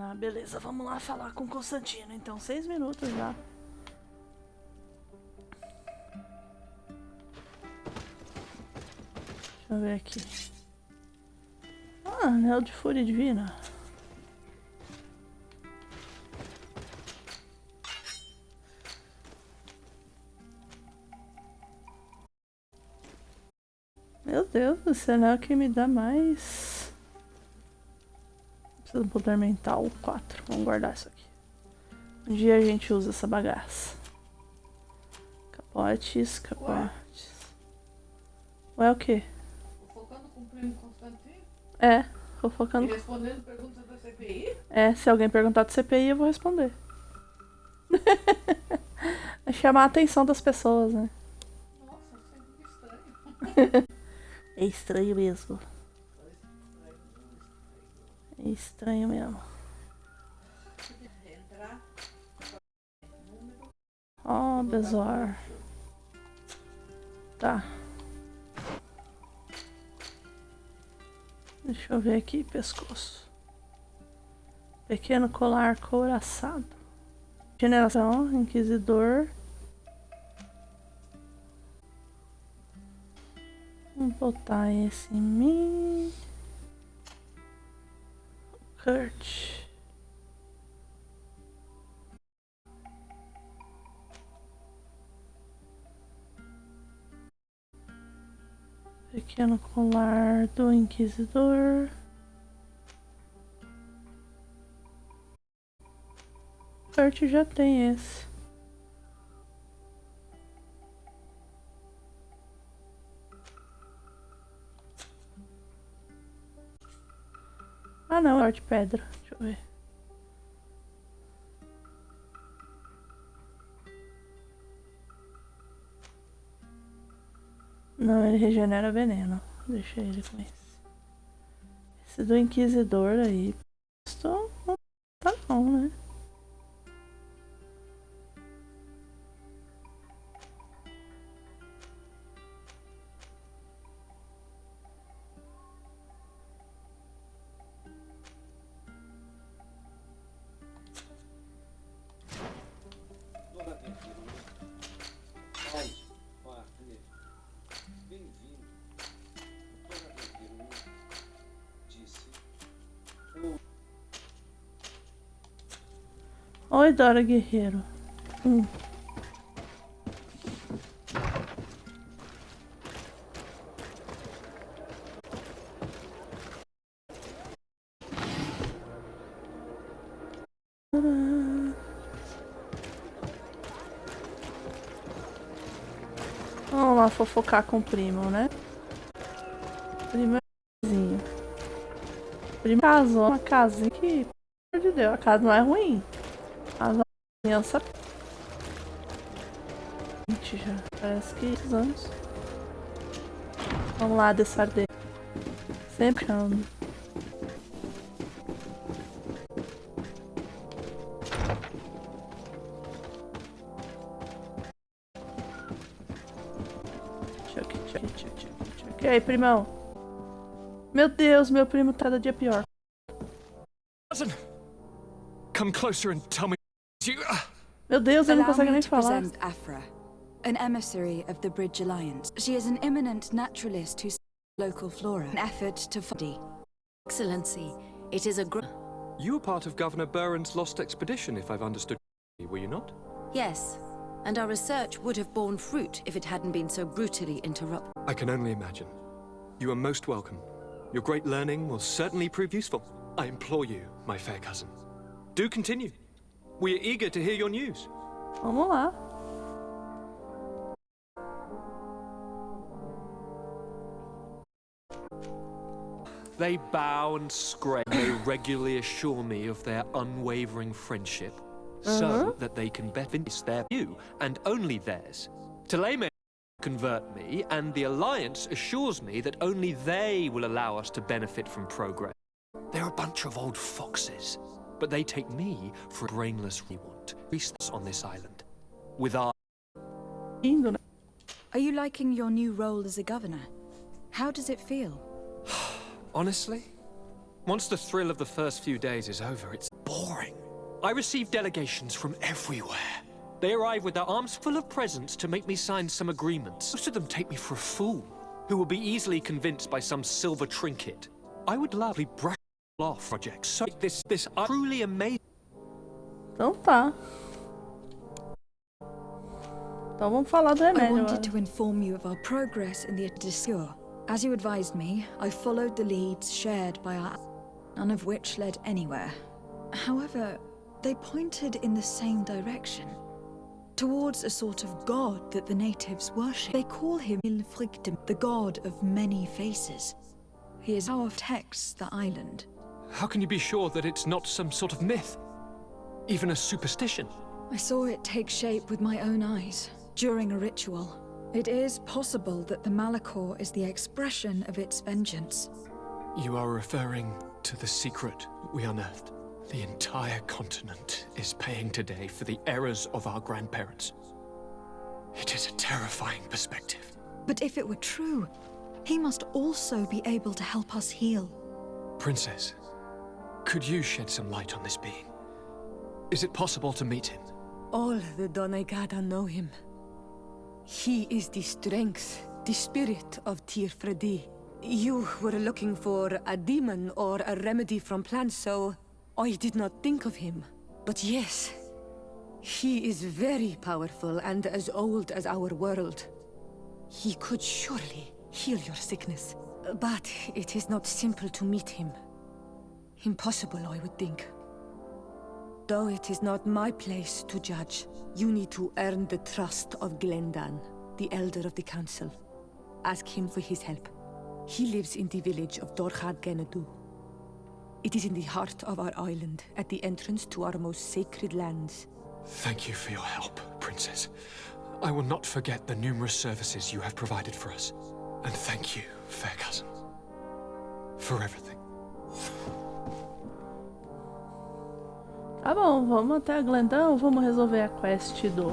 Ah, beleza. Vamos lá falar com o Constantino. Então, 6 minutos já. Deixa eu ver aqui. Ah, anel de fúria divina. Meu Deus, esse anel que me dá mais. Precisa do poder mental 4. Vamos guardar isso aqui. Um dia a gente usa essa bagaça. Capotes, capotes. Ué, o quê? Fofocando com o Primo Constantin? É, fofocando. E respondendo perguntas da CPI? É, se alguém perguntar do CPI, eu vou responder. É chamar a atenção das pessoas, né? Nossa, sempre estranho. É estranho mesmo. É estranho mesmo. Entrar. Ó, Besor. Tá. Deixa eu ver aqui, pescoço. Pequeno colar couraçado. Generação, inquisidor. Vamos botar esse em mim. Kurt. Pequeno colar do inquisidor. Kurt já tem esse. Ah não, é de pedra. Deixa eu ver. Não, ele regenera veneno. Deixa ele com esse. Esse do inquisidor aí. Estou... Não tá não, né? Oi, Dora Guerreiro. Vamos lá fofocar com o primo, né? Primeirzinho. Primo casou uma casinha que, pelo amor de Deus, a casa não é ruim. Mas a criança. Já parece que 6 anos. Vamos lá, desarder. Sempre ando. E aí, primão? Meu Deus, meu primo tá cada dia pior. Come closer and tell me you. Meu Deus, ele não Allow consegue me nem to falar. present Afra, an emissary of the Bridge Alliance. She is an eminent naturalist who studies local flora. An effort to find. Excellency, it is a You were part of Governor Buren's lost expedition, if I've understood correctly, were you not? Yes, and our research would have borne fruit if it hadn't been so brutally interrupted. I can only imagine. You are most welcome. Your great learning will certainly prove useful. I implore you, my fair cousin. Do continue. We are eager to hear your news. Vamos lá. They bow and scrape. They regularly assure me of their unwavering friendship, so that they can better convince their view, and only theirs. Teleme convert me, and the Alliance assures me that only they will allow us to benefit from progress. They're a bunch of old foxes, but they take me for a brainless rewant. Priests on this island. With our... Indo, né? Are you liking your new role as a governor? How does it feel? Honestly, Once the thrill of the first few days is over, it's boring. I receive delegations from everywhere. They arrive with their arms full of presents to make me sign some agreements. Most of them take me for a fool, who will be easily convinced by some silver trinket. I would gladly brush off projects so this truly amazing. Então tá. Então vamos falar do I remédio wanted agora. to inform you of our progress in the Discure. As you advised me, I followed the leads shared by our... none of which led anywhere. However, they pointed in the same direction. Towards a sort of god that the natives worship. They call him Ilfrictum, the god of many faces. He is how protects the island. How can you be sure that it's not some sort of myth? Even a superstition? I saw it take shape with my own eyes, during a ritual. It is possible that the Malachor is the expression of its vengeance. You are referring to the secret we unearthed. The entire continent is paying today for the errors of our grandparents. It is a terrifying perspective. But if it were true, he must also be able to help us heal. Princess, could you shed some light on this being? Is it possible to meet him? All the Doneigada know him. He is the strength, the spirit of Tirfredi. You were looking for a demon or a remedy from plants, so I did not think of him. But yes, he is very powerful and as old as our world. He could surely heal your sickness. But it is not simple to meet him. Impossible, I would think. Though it is not my place to judge, you need to earn the trust of Glendan, the elder of the council. Ask him for his help. He lives in the village of Dorchad Genadu. It is in the heart of our island, at the entrance to our most sacred lands. Thank you for your help, Princess. I will not forget the numerous services you have provided for us. And thank you, fair cousin, for everything. Tá bom, vamos até a Glendão ou vamos resolver a quest do...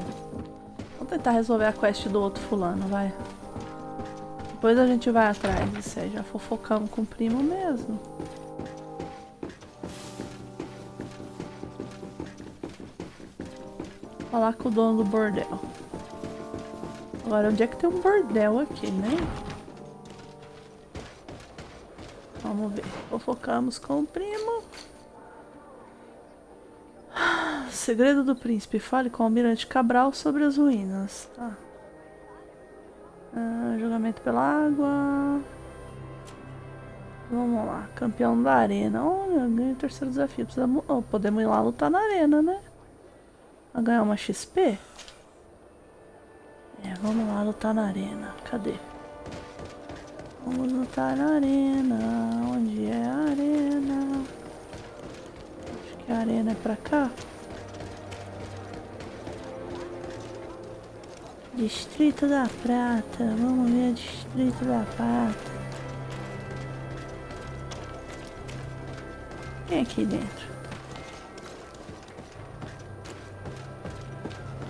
Vamos tentar resolver a quest do outro fulano, vai. Depois a gente vai atrás, ou seja, fofocamos com o primo mesmo. Falar com o dono do bordel. Agora, onde é que tem um bordel aqui, né? Vamos ver. Fofocamos com o primo. Segredo do príncipe. Fale com o almirante Cabral sobre as ruínas. Tá. Julgamento pela água. Vamos lá. Campeão da arena. Olha, ganhei o terceiro desafio. Precisamos... Oh, podemos ir lá lutar na arena, né? Pra ganhar uma XP? Vamos lá lutar na arena. Cadê? Vamos lutar na arena. Onde é a arena? Acho que a arena é pra cá. Distrito da Prata. Vamos ver o Distrito da Prata. Quem é aqui dentro?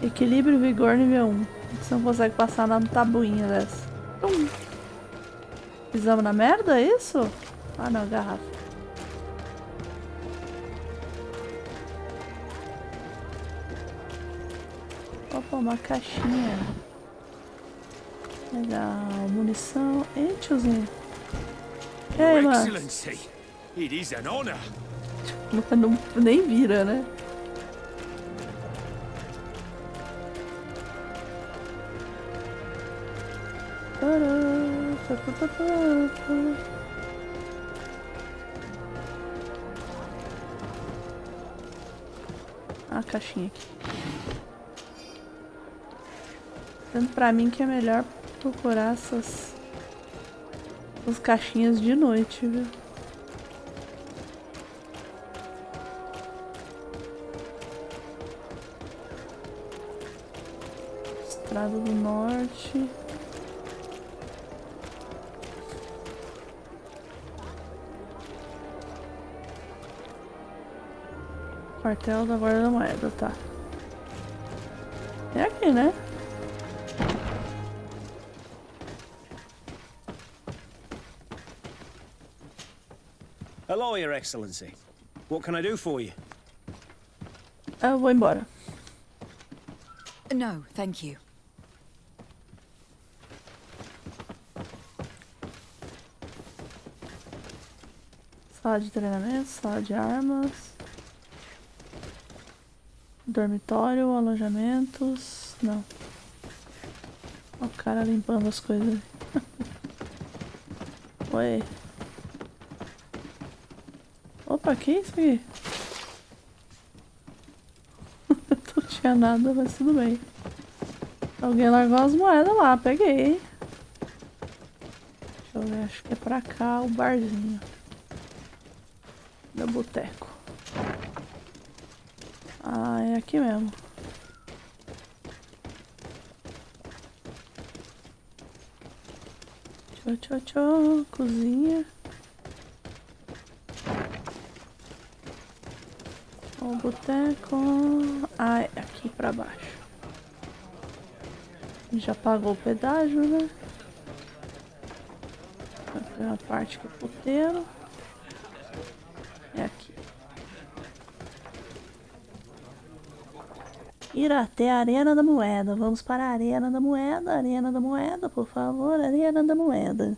Equilíbrio e vigor nível 1. Você não consegue passar na tabuinha dessa. Pisamos na merda, é isso? Ah não, garrafa. Opa, uma caixinha. Legal, munição. Ei, tiozinho. Ei, mano. Excellency, it is an honor. Não, nem vira, né? A caixinha aqui. Tanto pra mim que é melhor procurar essas caixinhas de noite, viu? Estrada do Norte. Quartel da Guarda da Moeda, tá. É aqui, né? Hello, Your Excellency. What can I do for you? Eu vou embora. No, thank you. Sala de treinamento, sala de armas. Dormitório, alojamentos. Não. O cara limpando as coisas. Oi. Opa, que isso aqui? Não tinha nada, mas tudo bem. Alguém largou as moedas lá, peguei. Deixa eu ver, acho que é pra cá o barzinho. Do boteco. Ah, é aqui mesmo. Tchau, tchau, tchau. Cozinha. O boteco. Ah, é aqui pra baixo. Já pagou o pedágio, né? Foi a parte que é puteiro. É aqui. Ir até a Arena da Moeda. Vamos para a Arena da Moeda. Arena da Moeda, por favor. Arena da Moeda.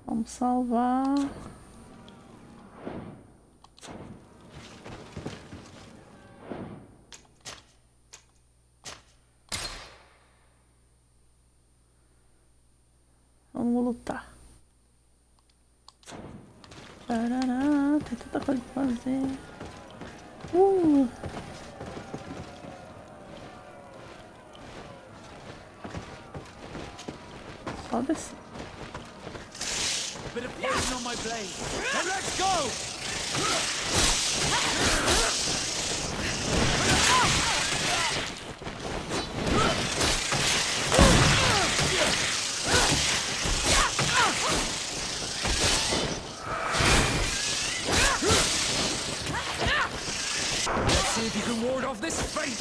Vamos salvar. Vamos lutar. Tarará, tem tanta coisa pra fazer. Só descer. Bit of poison on my blade. Then let's go! Let's see if you can ward off this fate!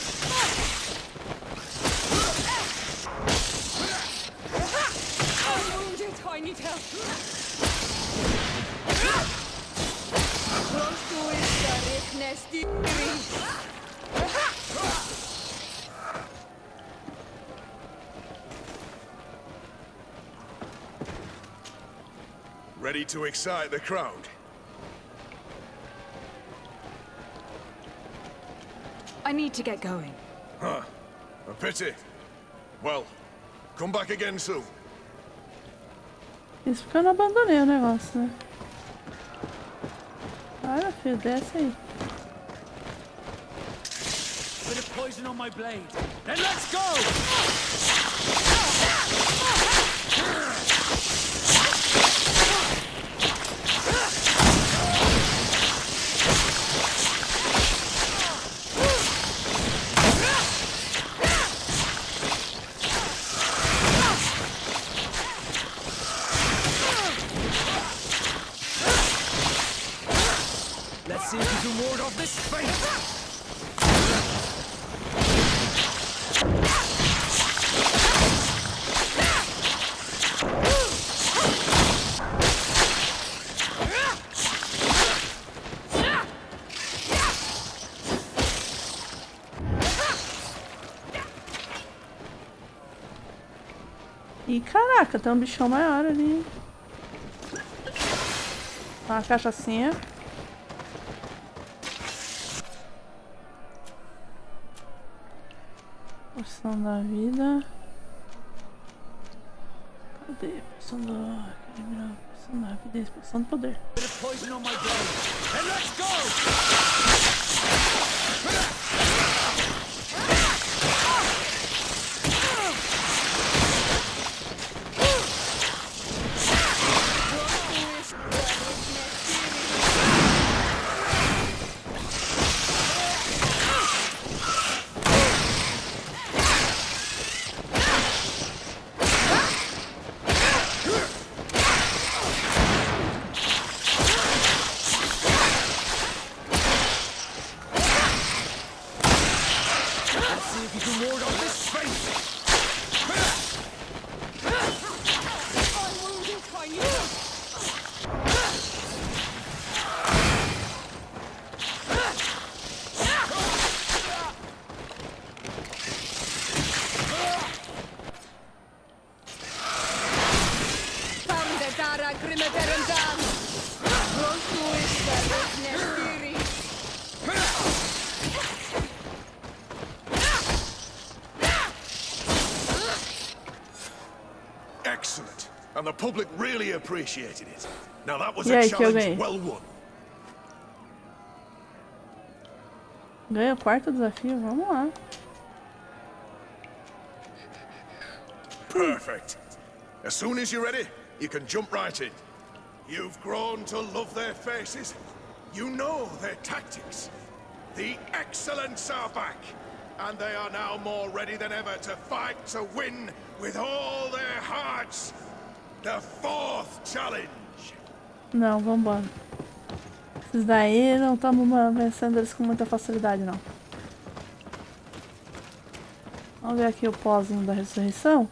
I'm wounded. I need help. Ready to excite the crowd? I need to get going. Huh. A pity. Well, come back again soon. Isso porque eu não abandonei o negócio, né? Para, filho, desce aí. Bit of poison on my blade. Then let's go! Let's see if you can ward off this fate! Ih, caraca, tem um bichão maior ali. Uma cachaçinha. Porção da vida. Cadê? Porção do... Porção da rapidez, porção do poder. Bit of poison on my blade. Then let's go! Let's see if you can ward off this fate! and the public really appreciated it. Now that was E a aí, que eu ganhei? challenge well won. Ganhei o quarto desafio, vamos lá. Perfect. As soon as you're ready, you can jump right in. You've grown to love their faces. You know their tactics. The excellents are back, and they are now more ready than ever to fight to win with all their hearts. The fourth challenge. Não, vambora. Esses daí não estamos vencendo eles com muita facilidade, não. Vamos ver aqui o pózinho da ressurreição.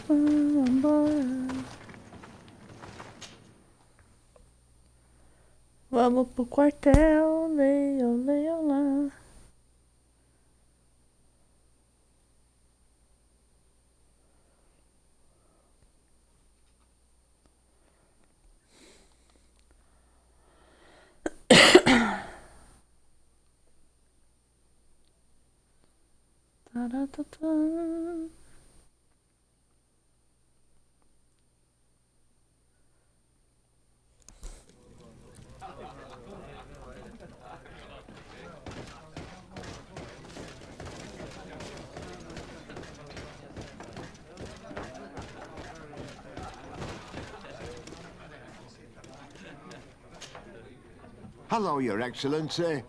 Vambora. Vamos pro quartel, leiam lá. Taratata. Hello, Your Excellency.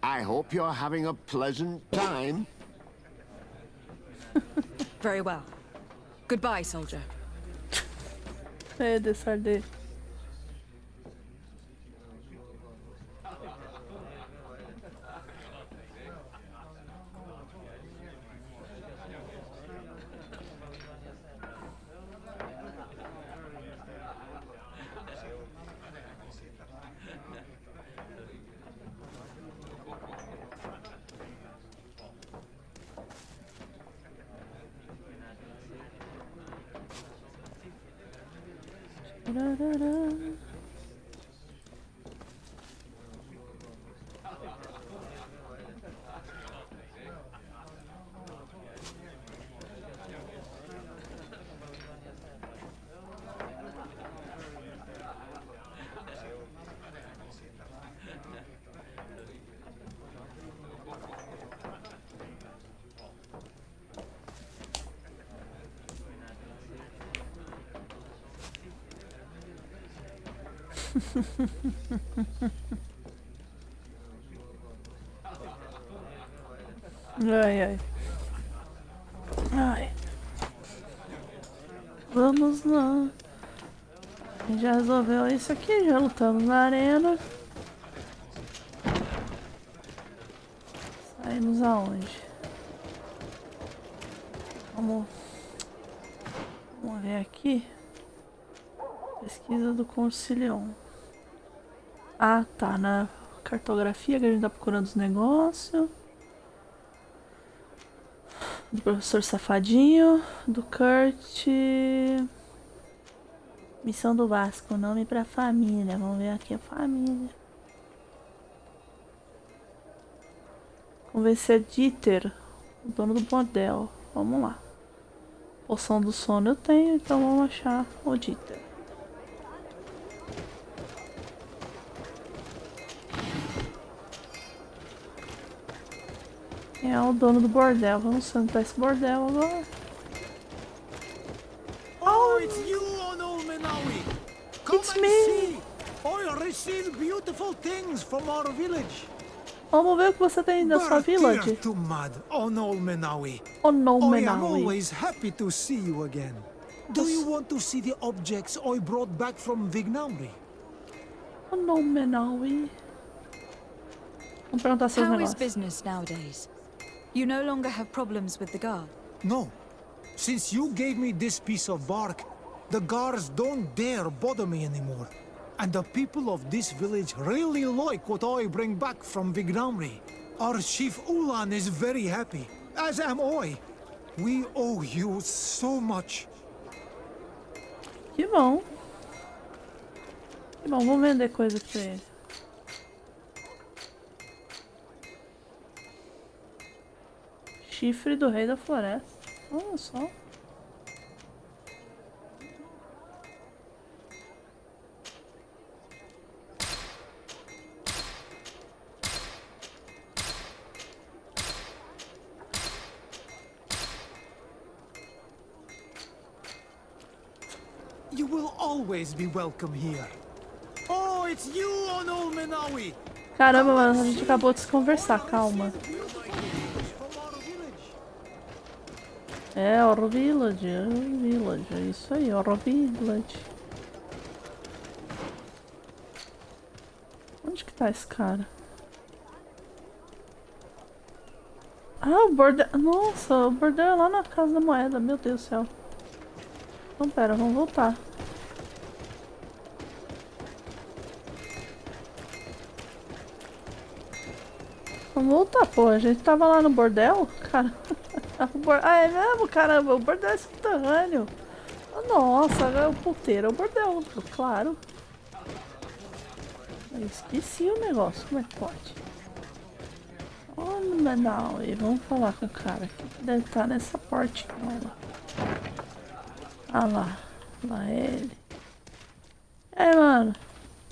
I hope you're having a pleasant time. Very well. Goodbye, soldier. É, desarder. Ai, ai. Ai. Vamos lá. A gente já resolveu isso aqui, já lutamos na arena. Saímos aonde? Vamos ver aqui. Pesquisa do Concilion. Ah, tá. Na cartografia que a gente tá procurando os negócios. Do professor Safadinho. Do Kurt. Missão do Vasco. Nome pra família. Vamos ver aqui a família. Convencer Dieter, o dono do bordel. Vamos lá. Poção do sono eu tenho, então vamos achar o Dieter. Quem é o dono do bordel? Vamos sentar esse bordel agora. Oh, it's you, Onomenawi! Come It's and me. see! I receive beautiful things from our village. Vamos ver o que você tem da sua village. to mud, Onomenawi. Oh no, I am Menawi. always happy to see you again. Do you want to see the objects I brought back from Vignauri? Oh no, Menawi. Vamos perguntar seus How is negócios. business nowadays? You no longer have problems with the guard. No. Since you gave me this piece of bark, the guards don't dare bother me anymore. And the people of this village really like what I bring back from Vignauri. Our chief Ulan is very happy, as am I. We owe you so much. Que bom. Que bom, vamos vender coisa pra ele. Chifre do rei da floresta. Olha só. You will always be welcome here. Oh, it's you, Onolmenawi! Caramba, mano, a gente acabou de se conversar, calma. É, Oro Village, é isso aí, Oro Village. Onde que tá esse cara? Ah, o bordel. Nossa, o bordel é lá na Casa da Moeda, meu Deus do céu. Então pera, vamos voltar. Vamos voltar, pô. A gente tava lá no bordel, cara. Ah, é mesmo? Caramba, o bordel é subterrâneo. Nossa, é o puteiro, é o bordel, claro. Eu esqueci o negócio, como é que pode? Oh, não, e vamos falar com o cara que deve estar nessa portinha lá. Ah lá, lá é ele. E aí, mano?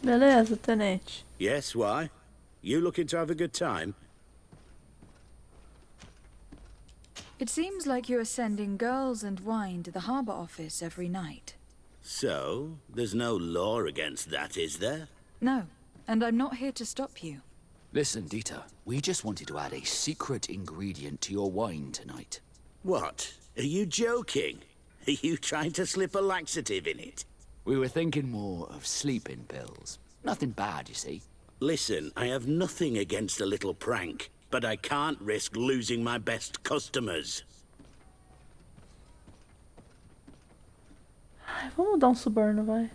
Beleza, tenente? Yes, why? You looking to have a good time? It seems like you are sending girls and wine to the harbor office every night. So, there's no law against that, is there? No, and I'm not here to stop you. Listen, Dieter, we just wanted to add a secret ingredient to your wine tonight. What? Are you joking? Are you trying to slip a laxative in it? We were thinking more of sleeping pills. Nothing bad, you see. Listen, I have nothing against a little prank, but I can't risk losing my best customers. Vamos dar suborno, vai.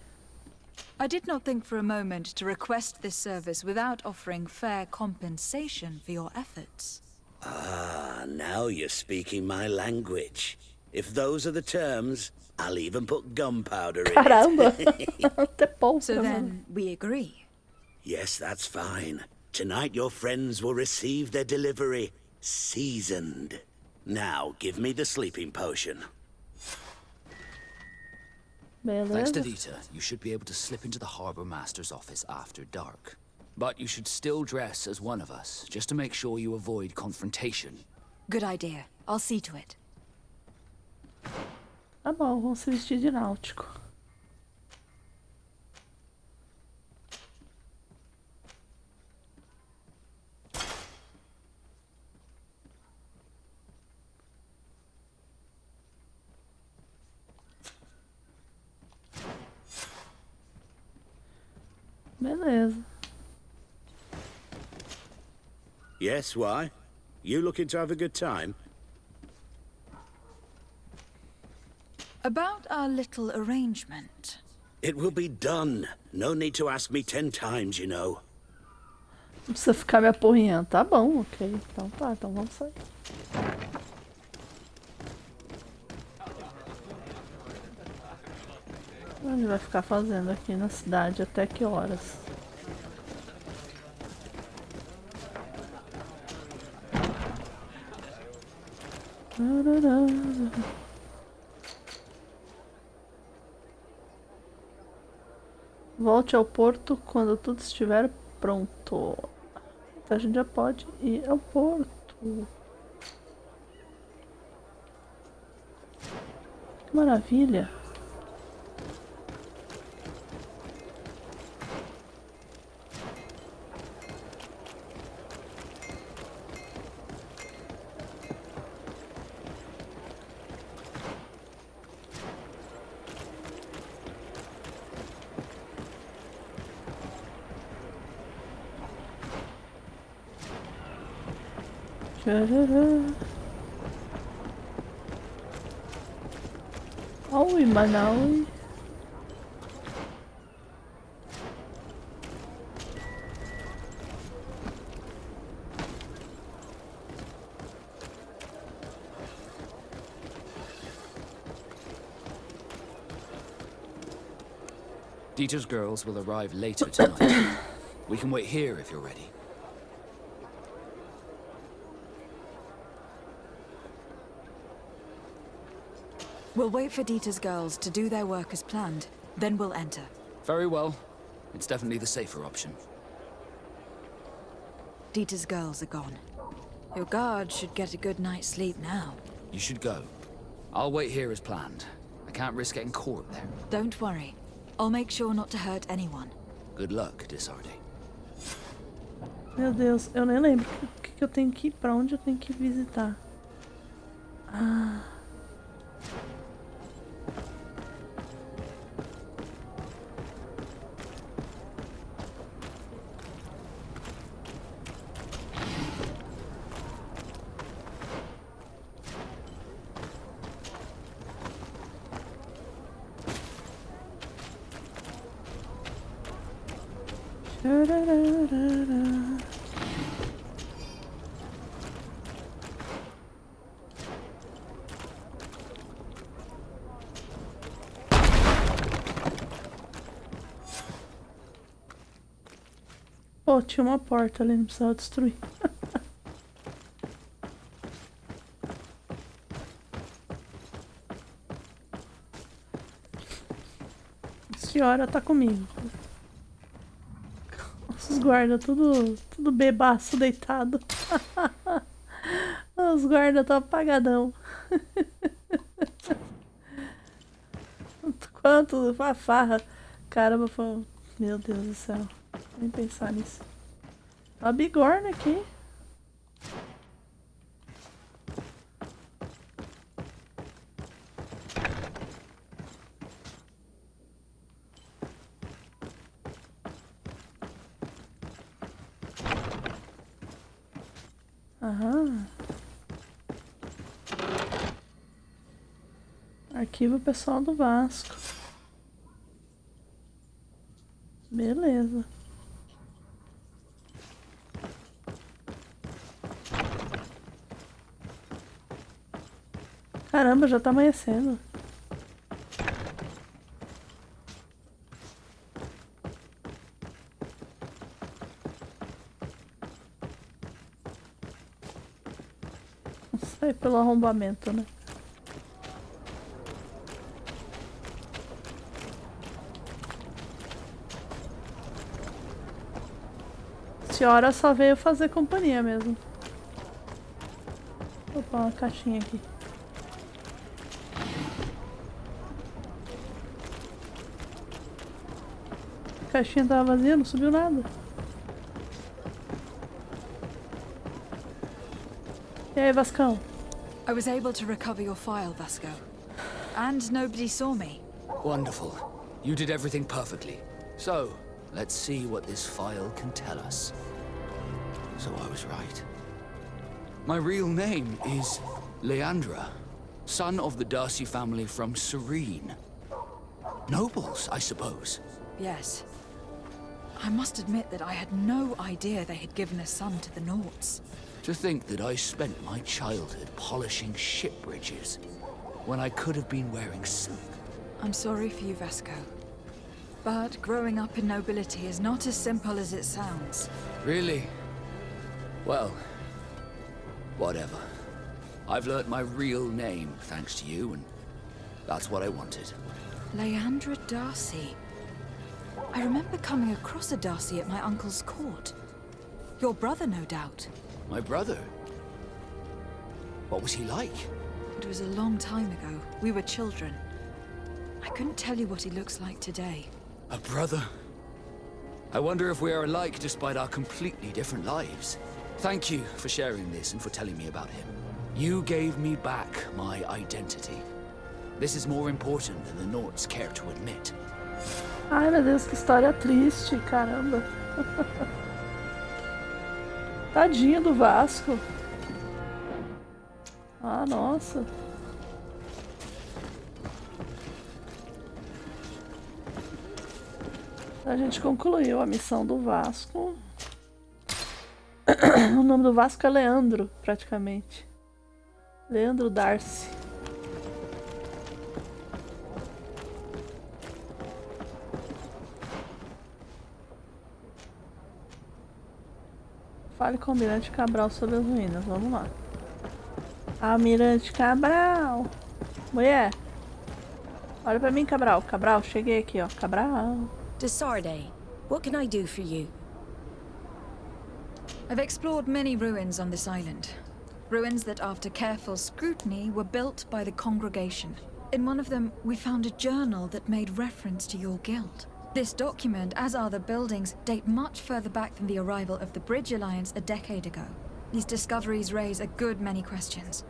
I did not think for a moment to request this service without offering fair compensation for your efforts. Ah, now you're speaking my language. If those are the terms, I'll even put gunpowder in Caramba! it. Até pouco, So mano. then, we agree. Yes, that's fine. Tonight your friends will receive their delivery, seasoned. Now, give me the sleeping potion. Thanks to Beleza. Dieter, you should be able to slip into the Harbor Master's office after dark. But you should still dress as one of us, just to make sure you avoid confrontation. Good idea. I'll see to it. Tá bom, vamos se vestir de náutico. Beleza. Yes, why? You looking to have a good time? About our little arrangement. It will be done. No need to ask me 10 times, you know. Não precisa ficar me apurrinhando. Tá bom, ok. Então tá, então vamos sair. O que ele vai ficar fazendo aqui na cidade? Até que horas? Volte ao porto quando tudo estiver pronto. Então a gente já pode ir ao porto. Que maravilha. Aui, Manaui. Dieter's girls will arrive later tonight. We can wait here if you're ready. We'll wait for Dieter's girls to do their work as planned, then we'll enter. Very well. It's definitely the safer option. Dieter's girls are gone. Your guard should get a good night's sleep now. You should go. I'll wait here as planned. I can't risk getting caught there. Don't worry. I'll make sure not to hurt anyone. Good luck, Disarde. Meu Deus, eu nem lembro o que eu tenho que ir, pra onde eu tenho que visitar. Ah. Pô, tinha uma porta ali, não precisava destruir. A senhora tá comigo. Os guardas tudo bebaço deitado. Os guardas tá apagadão. Quanto farra. Caramba, foi... Meu Deus do céu. Nem pensar nisso. A bigorna aqui. Aham. Arquivo pessoal do Vasco. Beleza. Caramba, já tá amanhecendo. Sai pelo arrombamento, né? A senhora só veio fazer companhia mesmo. Opa, uma caixinha aqui. A caixinha tava vazia, não subiu nada. E aí, Vascão? I was able to recover your file, Vasco. And nobody saw me. Wonderful. You did everything perfectly. So, Let's see what this file can tell us. So I was right. My real name is Leandra, son of the Darcy family from Serene. Nobles, I suppose. Yes. I must admit that I had no idea they had given a son to the Nauts. To think that I spent my childhood polishing ship bridges when I could have been wearing silk. I'm sorry for you, Vesco. But growing up in nobility is not as simple as it sounds. Really? Well, whatever. I've learnt my real name thanks to you, and that's what I wanted. Leandra Darcy. I remember coming across a Darcy at my uncle's court. Your brother, no doubt. My brother? What was he like? It was a long time ago. We were children. I couldn't tell you what he looks like today. A brother? I wonder if we are alike despite our completely different lives. Thank you for sharing this and for telling me about him. You gave me back my identity. This is more important than the Nauts care to admit. Ai, meu Deus, que história triste, caramba. Tadinho do Vasco. Ah, nossa. A gente concluiu a missão do Vasco. O nome do Vasco é Leandro, praticamente. Leandro Darcy. Fale com o Almirante Cabral sobre as ruínas. Vamos lá. Almirante Cabral. Mulher. Olha pra mim, Cabral. Cabral, cheguei aqui, ó. Cabral. Desarde, what can I do for you? I've explored many ruins on this island. Ruins that, after careful scrutiny, were built by the congregation. In one of them, we found a journal that made reference to your guild. This document, as are the buildings, date much further back than the arrival of the Bridge Alliance a decade ago. These discoveries raise a good many questions.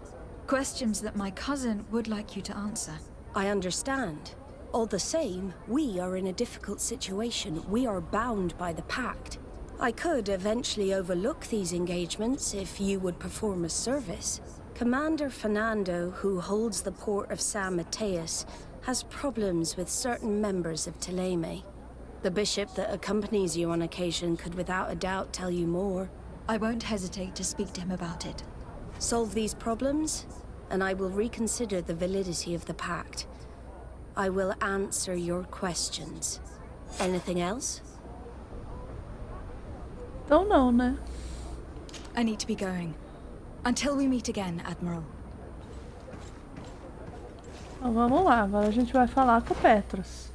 Questions that my cousin would like you to answer. I understand. All the same, we are in a difficult situation. We are bound by the Pact. I could eventually overlook these engagements if you would perform a service. Commander Fernando, who holds the port of San Mateus, has problems with certain members of Teleme. The bishop that accompanies you on occasion could without a doubt tell you more. I won't hesitate to speak to him about it. Solve these problems, and I will reconsider the validity of the pact. I will answer your questions. Anything else? Então não, né? I need to be going. Until we meet again, Admiral. Então vamos lá, agora a gente vai falar com o Petros.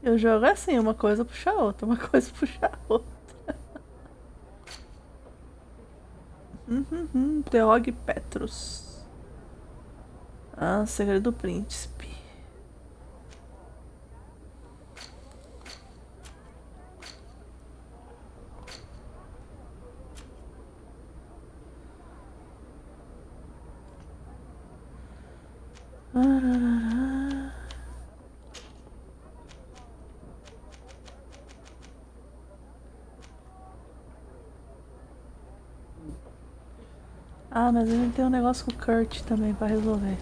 E o jogo é assim, uma coisa puxa a outra, uma coisa puxa a outra. Interrogue Petros. Ah, segredo do príncipe. Ah, mas a gente tem um negócio com o Kurt também pra resolver.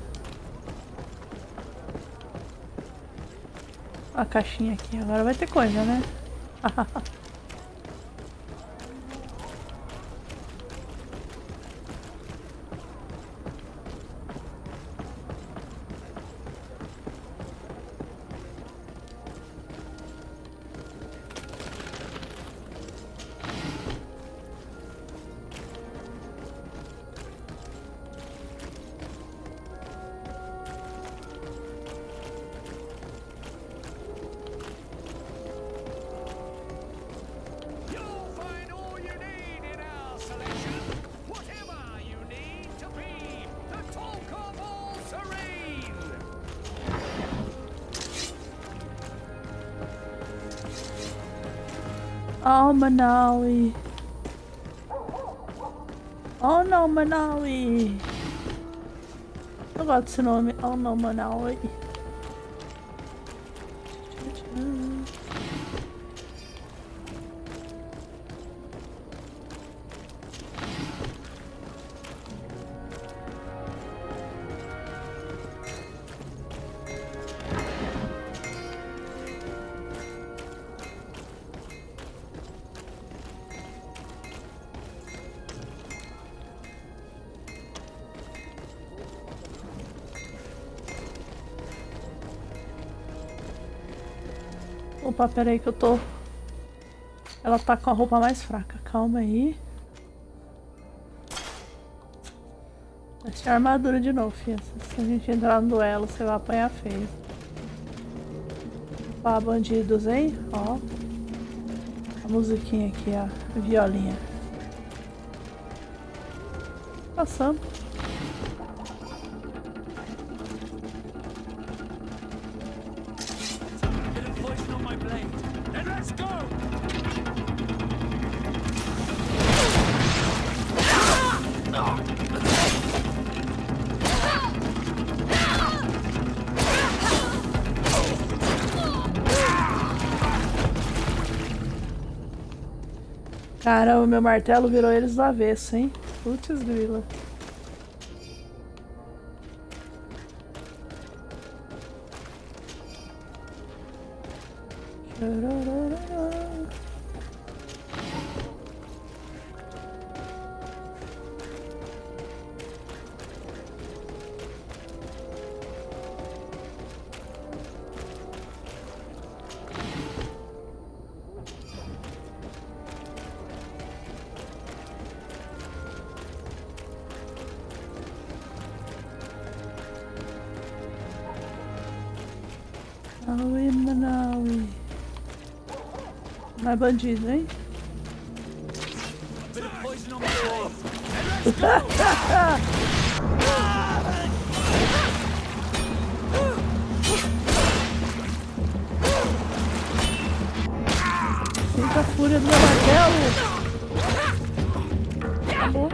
A caixinha aqui, agora vai ter coisa, né? Oh, Manawi. Oh, no, Manawi. Eu gosto desse nome. Oh, no, Manawi. Opa, peraí que eu tô... Ela tá com a roupa mais fraca. Calma aí. Veste a armadura de novo, filha. Se a gente entrar no duelo, você vai apanhar feio. Opa, bandidos, hein? Ó. A musiquinha aqui, ó. A violinha. Passando. Caramba, meu martelo virou eles do avesso, hein? Putz grila. Manaui, Manaui. Não é bandido, hein? Sinta a fúria do meu martelo. Acabou.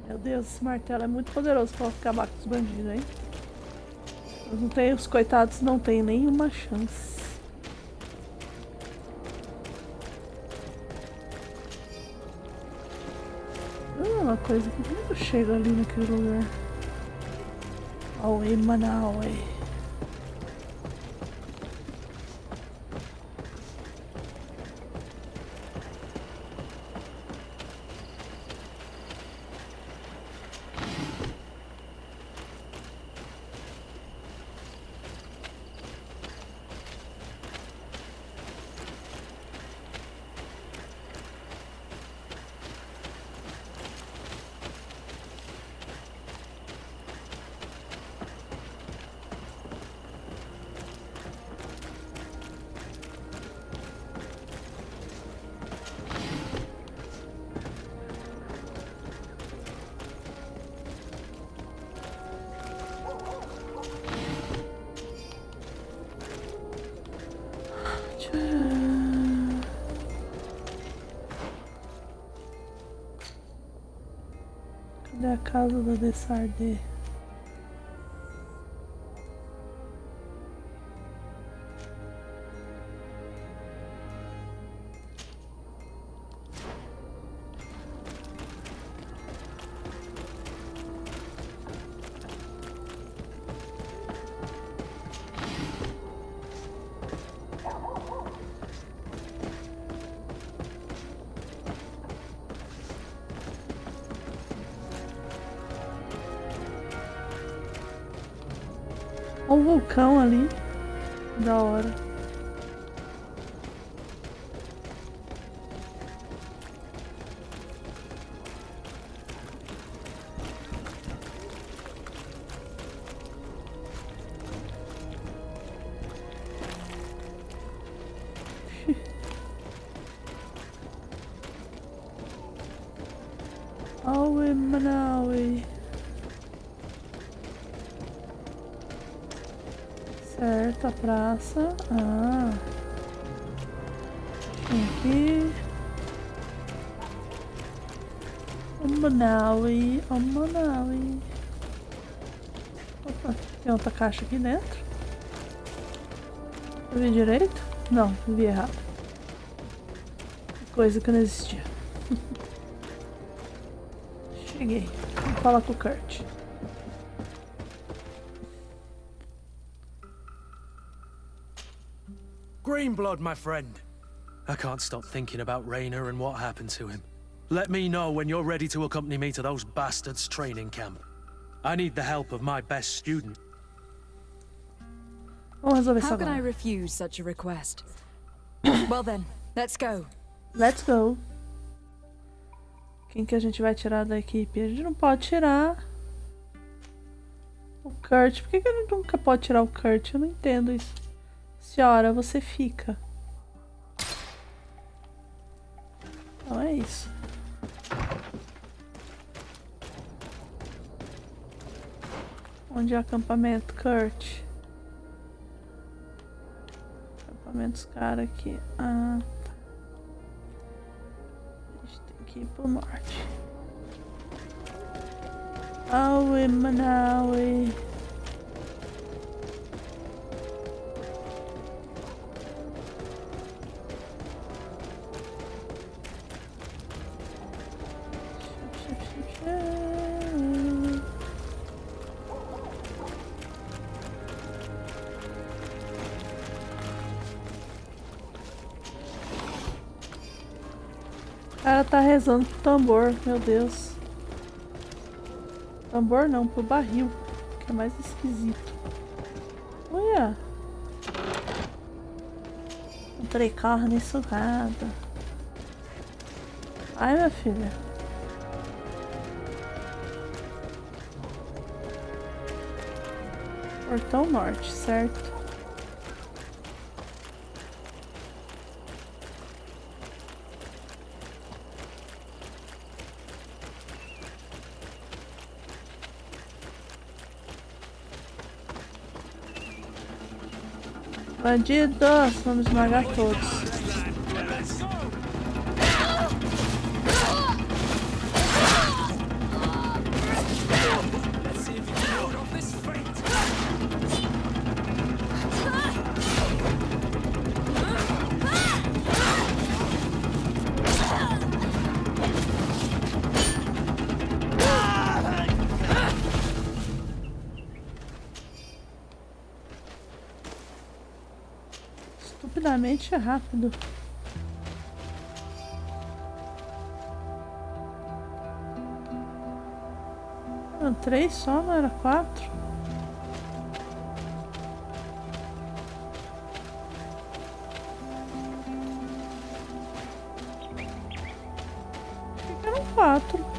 Meu Deus, esse martelo é muito poderoso pra acabar com os bandidos, hein? Não tem, os coitados não tem nenhuma chance. Uma coisa que nunca chega ali naquele lugar. Aue, Manaui. Cadê a casa da Dessardé? Um vulcão ali. Da hora. Aue, Manaui. Certo, a praça. Ah. Aqui. Manaui, Manaui. Opa, tem outra caixa aqui dentro. Eu vi direito? Não, vi errado. Coisa que não existia. Cheguei. Vou falar com o Kurt. Greenblood, my friend. I can't stop thinking about Raynor and what happened to him. Let me know when you're ready to accompany me to those bastards' training camp. I need the help of my best student. Vamos resolver isso How can I agora. refuse such a request? Well then, let's go. Let's go. Quem que a gente vai tirar da equipe? A gente não pode tirar o Kurt. Por que a gente nunca pode tirar o Kurt? Eu não entendo isso. Senhora, você fica. Então é isso. Onde é acampamento, Kurt? Acampamentos, cara, aqui. Ah, tá. A gente tem que ir pro norte. Aue, Manaue. O cara tá rezando pro tambor, meu Deus. Tambor não, pro barril, que é mais esquisito. Olha! Encontrei carne surrada. Ai, minha filha. Portão norte, certo? Bandidos, vamos esmagar todos. Estupidamente rápido. Eram 3 só, não era 4? Achei que eram 4.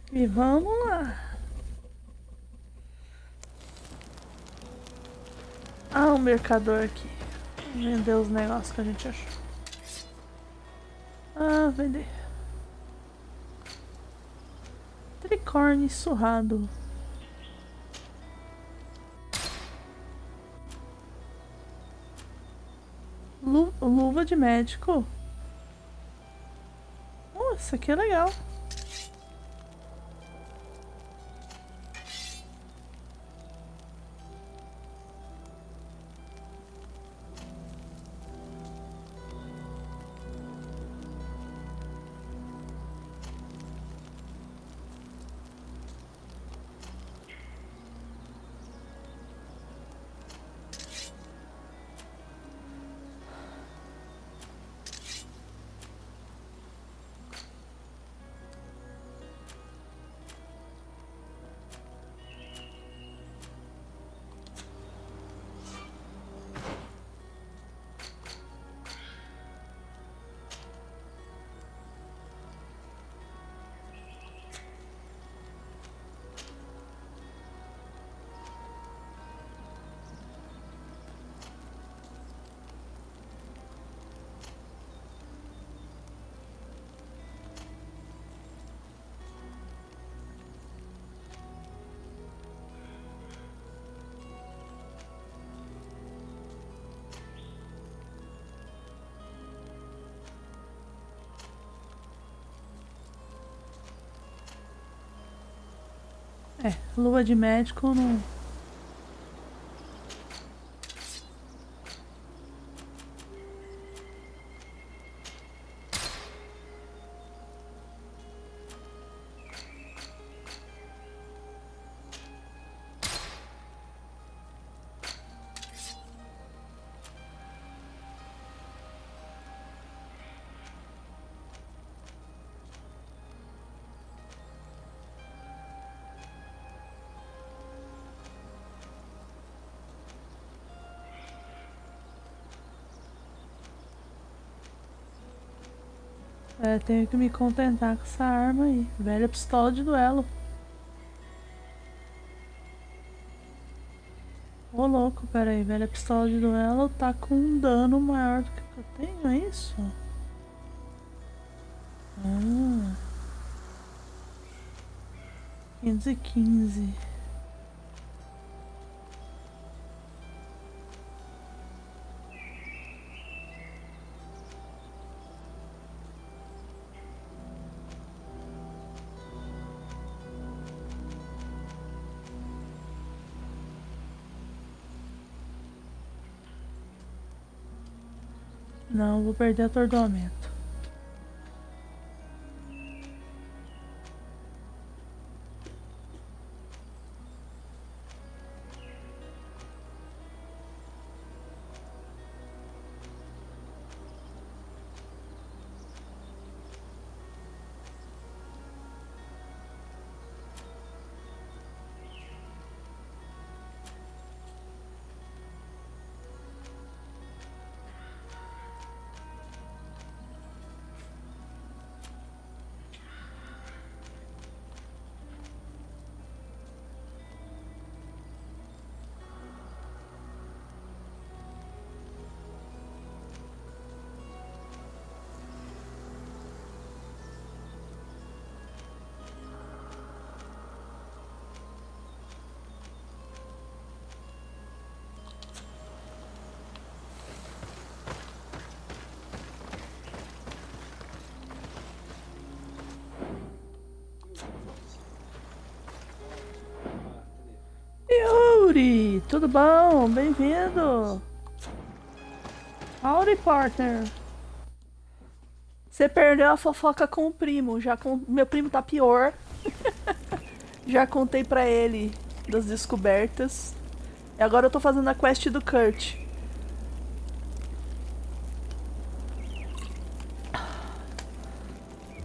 E vamos lá. Ah, um mercador aqui. Vender os negócios que a gente achou. Ah, vender. Tricorne surrado. Luva de médico. Oh, isso aqui é legal. É, luva de médico não... É, tenho que me contentar com essa arma aí. Velha pistola de duelo. Ô louco, peraí. Velha pistola de duelo tá com um dano maior do que eu tenho, é isso? Ah. 515. Não, vou perder atordoamento. Yuri, tudo bom? Bem-vindo! Howdy, partner! Você perdeu a fofoca com o primo. Meu primo tá pior. Já contei pra ele das descobertas. E agora eu tô fazendo a quest do Kurt.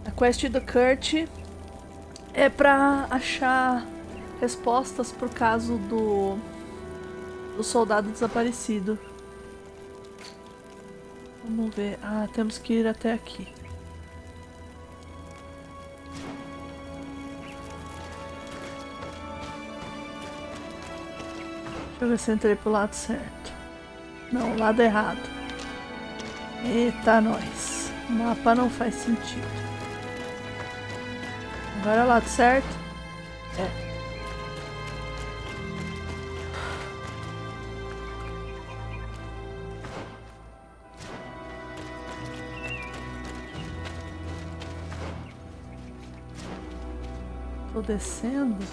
A quest do Kurt é pra achar respostas pro caso do soldado desaparecido. Vamos ver. Ah, temos que ir até aqui. Deixa eu ver se eu entrei pro lado certo. Não, lado errado. Eita, nós. O mapa não faz sentido. Agora é o lado certo? É. Tô descendo.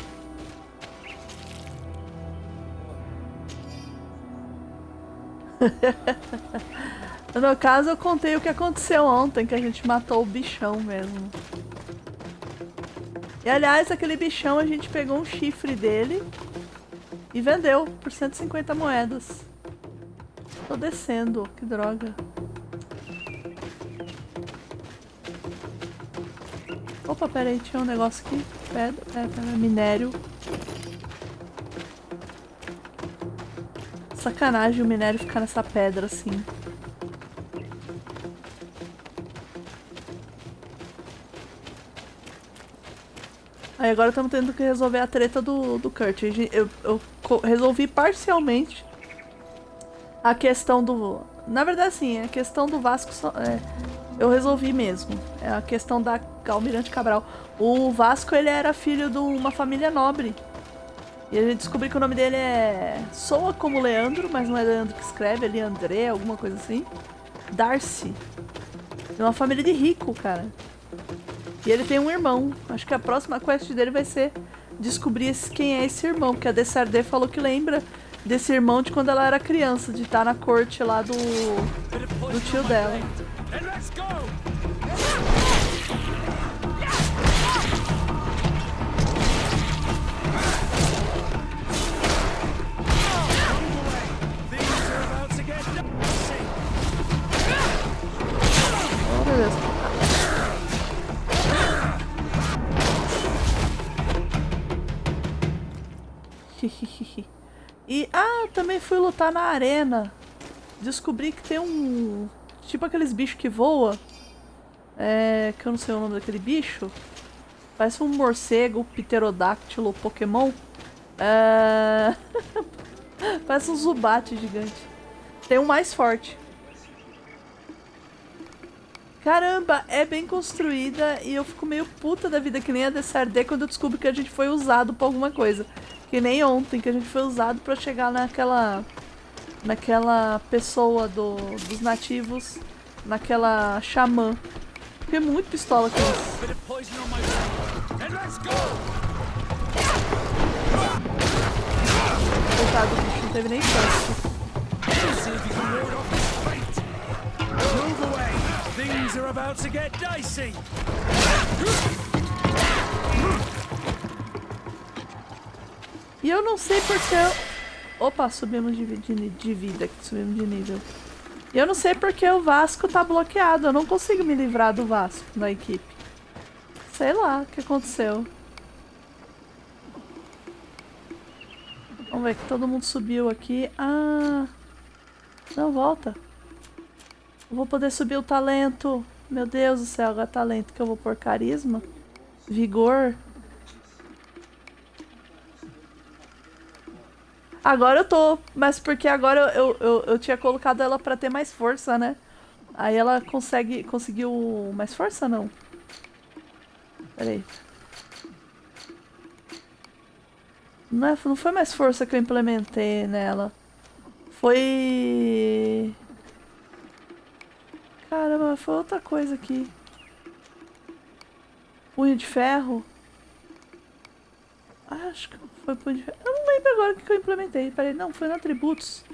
No caso, eu contei o que aconteceu ontem, que a gente matou o bichão mesmo. E aliás, aquele bichão a gente pegou um chifre dele e vendeu por 150 moedas. Tô descendo, que droga. Opa, peraí, tinha um negócio aqui. Pedra, minério. Sacanagem o minério ficar nessa pedra assim. Aí agora estamos tendo que resolver a treta do Kurt. Eu resolvi parcialmente a questão do... Na verdade, sim, a questão do Vasco eu resolvi mesmo. É a questão da Almirante Cabral. O Vasco, ele era filho de uma família nobre. E a gente descobriu que o nome dele soa como Leandro, mas não é Leandro que escreve, ele é André, alguma coisa assim. Darcy. É uma família de rico, cara. E ele tem um irmão. Acho que a próxima quest dele vai ser descobrir quem é esse irmão, porque a Desardé falou que lembra desse irmão de quando ela era criança, de estar na corte lá do tio dela. Oh, meu Deus. E, também fui lutar na arena. Descobri que tem um... tipo aqueles bichos que voam. Que eu não sei o nome daquele bicho. Parece um morcego, pterodáctilo, Pokémon. Parece um Zubat gigante. Tem um mais forte. Caramba, é bem construída e eu fico meio puta da vida, que nem a Desardé, quando eu descubro que a gente foi usado pra alguma coisa. Que nem ontem, que a gente foi usado pra chegar naquela pessoa dos nativos, naquela xamã. Fiquei muito pistola com isso. Coitado do bicho, não teve nem chance. Things are about to get dicey. E eu não sei porque eu... Opa, subimos de vida aqui, subimos de nível. E eu não sei porque o Vasco tá bloqueado. Eu não consigo me livrar do Vasco na equipe. Sei lá o que aconteceu. Vamos ver que todo mundo subiu aqui. Não, volta. Eu vou poder subir o talento. Meu Deus do céu, agora talento que eu vou por carisma. Vigor. Agora eu tô, mas porque agora eu tinha colocado ela pra ter mais força, né? Aí ela conseguiu mais força, não? Pera aí. Não foi mais força que eu implementei nela. Foi... Caramba, foi outra coisa aqui. Punho de ferro. Acho que foi punho de ferro. Eu não lembro agora o que eu implementei. Peraí, não, foi no atributos.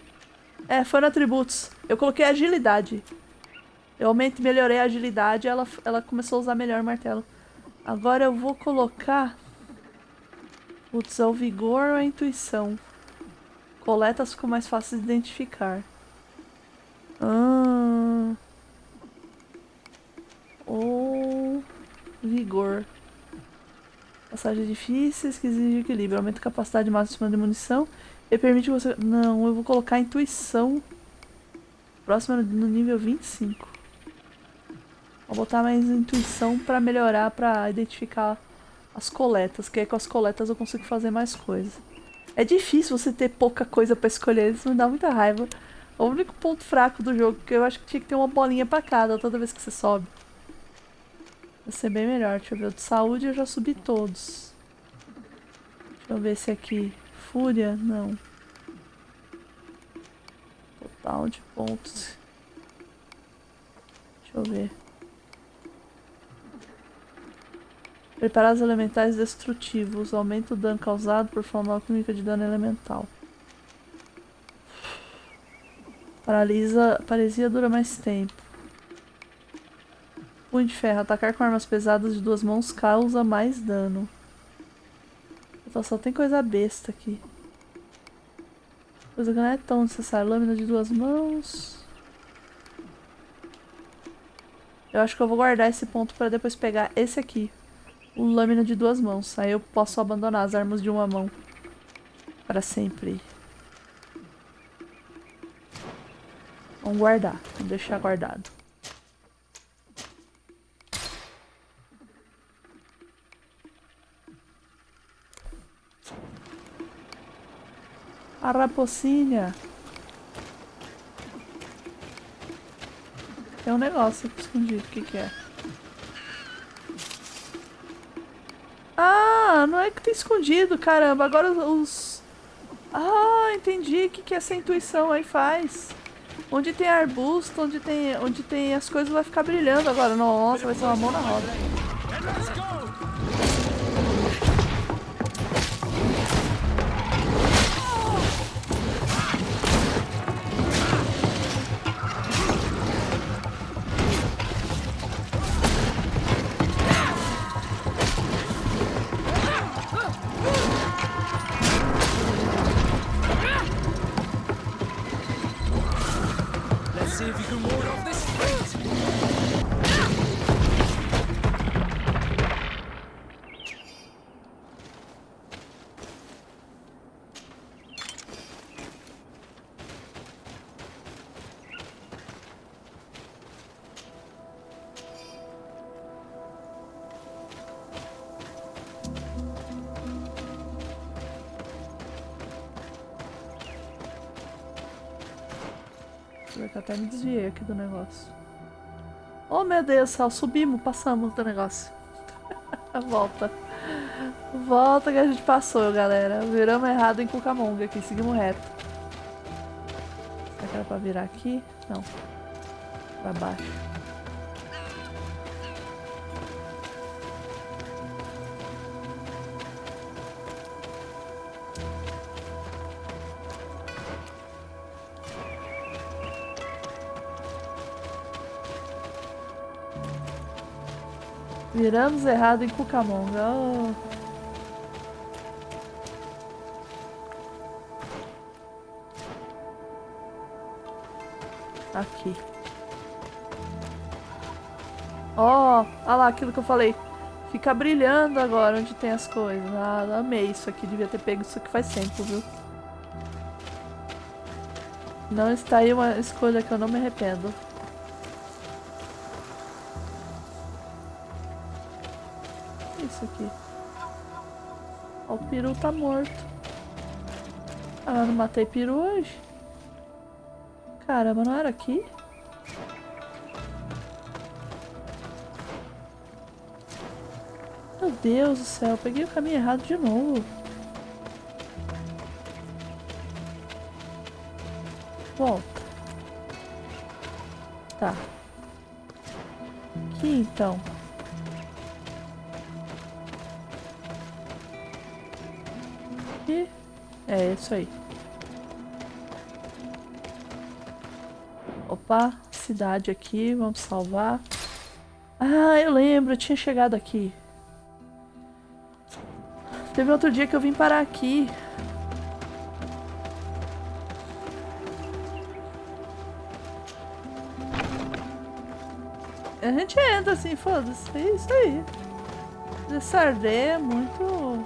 Foi no atributos. Eu coloquei agilidade. Eu melhorei a agilidade e ela começou a usar melhor o martelo. Agora eu vou colocar... Putz, é o vigor ou a intuição? Coletas ficou mais fácil de identificar. Ou vigor. Passagens difíceis que exigem equilíbrio. Aumenta a capacidade máxima de munição e permite você... Não, eu vou colocar intuição. Próxima no nível 25. Vou botar mais intuição pra melhorar, pra identificar as coletas. Que aí com as coletas eu consigo fazer mais coisa. É difícil você ter pouca coisa pra escolher. Isso me dá muita raiva. É o único ponto fraco do jogo. Porque eu acho que tinha que ter uma bolinha pra cada toda vez que você sobe. Vai ser bem melhor. Deixa eu ver. O de saúde eu já subi todos. Deixa eu ver esse aqui. Fúria? Não. Total de pontos. Deixa eu ver. Preparar os elementais destrutivos. Aumenta o dano causado por forma alquímica de dano elemental. Paralisia dura mais tempo. Punho de ferro. Atacar com armas pesadas de duas mãos causa mais dano. Então só tem coisa besta aqui. Coisa que não é tão necessária. Lâmina de duas mãos. Eu acho que eu vou guardar esse ponto para depois pegar esse aqui. O lâmina de duas mãos. Aí eu posso abandonar as armas de uma mão. Para sempre. Vamos guardar. Vamos deixar guardado. A raposinha. Tem um negócio aqui escondido. O que que é? Ah, não é que tem escondido, caramba. Agora os... Ah, entendi. O que que é essa intuição aí faz? Onde tem arbusto, onde tem as coisas vai ficar brilhando agora. Nossa, vai ser uma mão na roda. see if you can ward off this fate. Eu até me desviei aqui do negócio. Oh meu Deus do céu, subimos, passamos do negócio. Volta. Volta que a gente passou, galera. Viramos errado em Cucamonga aqui, seguimos reto. Será que era pra virar aqui? Não. Pra baixo. Viramos errado em Cucamonga. Oh. Aqui. Ó, olha lá aquilo que eu falei. Fica brilhando agora onde tem as coisas. Ah, amei isso aqui. Devia ter pego isso aqui faz tempo, viu? Não está aí uma escolha que eu não me arrependo. Isso aqui. Ó, o peru tá morto. Ah, eu não matei peru hoje? Caramba, não era aqui? Meu Deus do céu, eu peguei o caminho errado de novo. Volta. Tá. Aqui então. Aqui. É isso aí. Opa, cidade aqui, vamos salvar. Ah, eu lembro, eu tinha chegado aqui. Teve outro dia que eu vim parar aqui. A gente entra assim, foda-se, é isso aí. Esse Sardê é muito...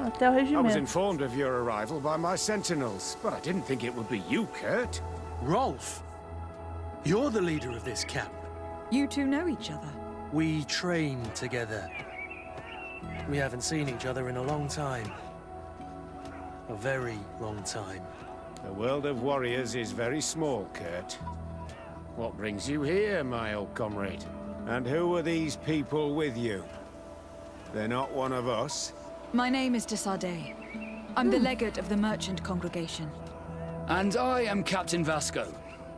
Até o I was regimento. informed of your arrival by my sentinels, but I didn't think it would be you, Kurt. Rolf, you're the leader of this camp. You two know each other? We train together. We haven't seen each other in a long time. A very long time. The world of warriors is very small, Kurt. What brings you here, my old comrade? And who are these people with you? They're not one of us? My name is Desardet. I'm the legate of the merchant congregation. And I am Captain Vasco.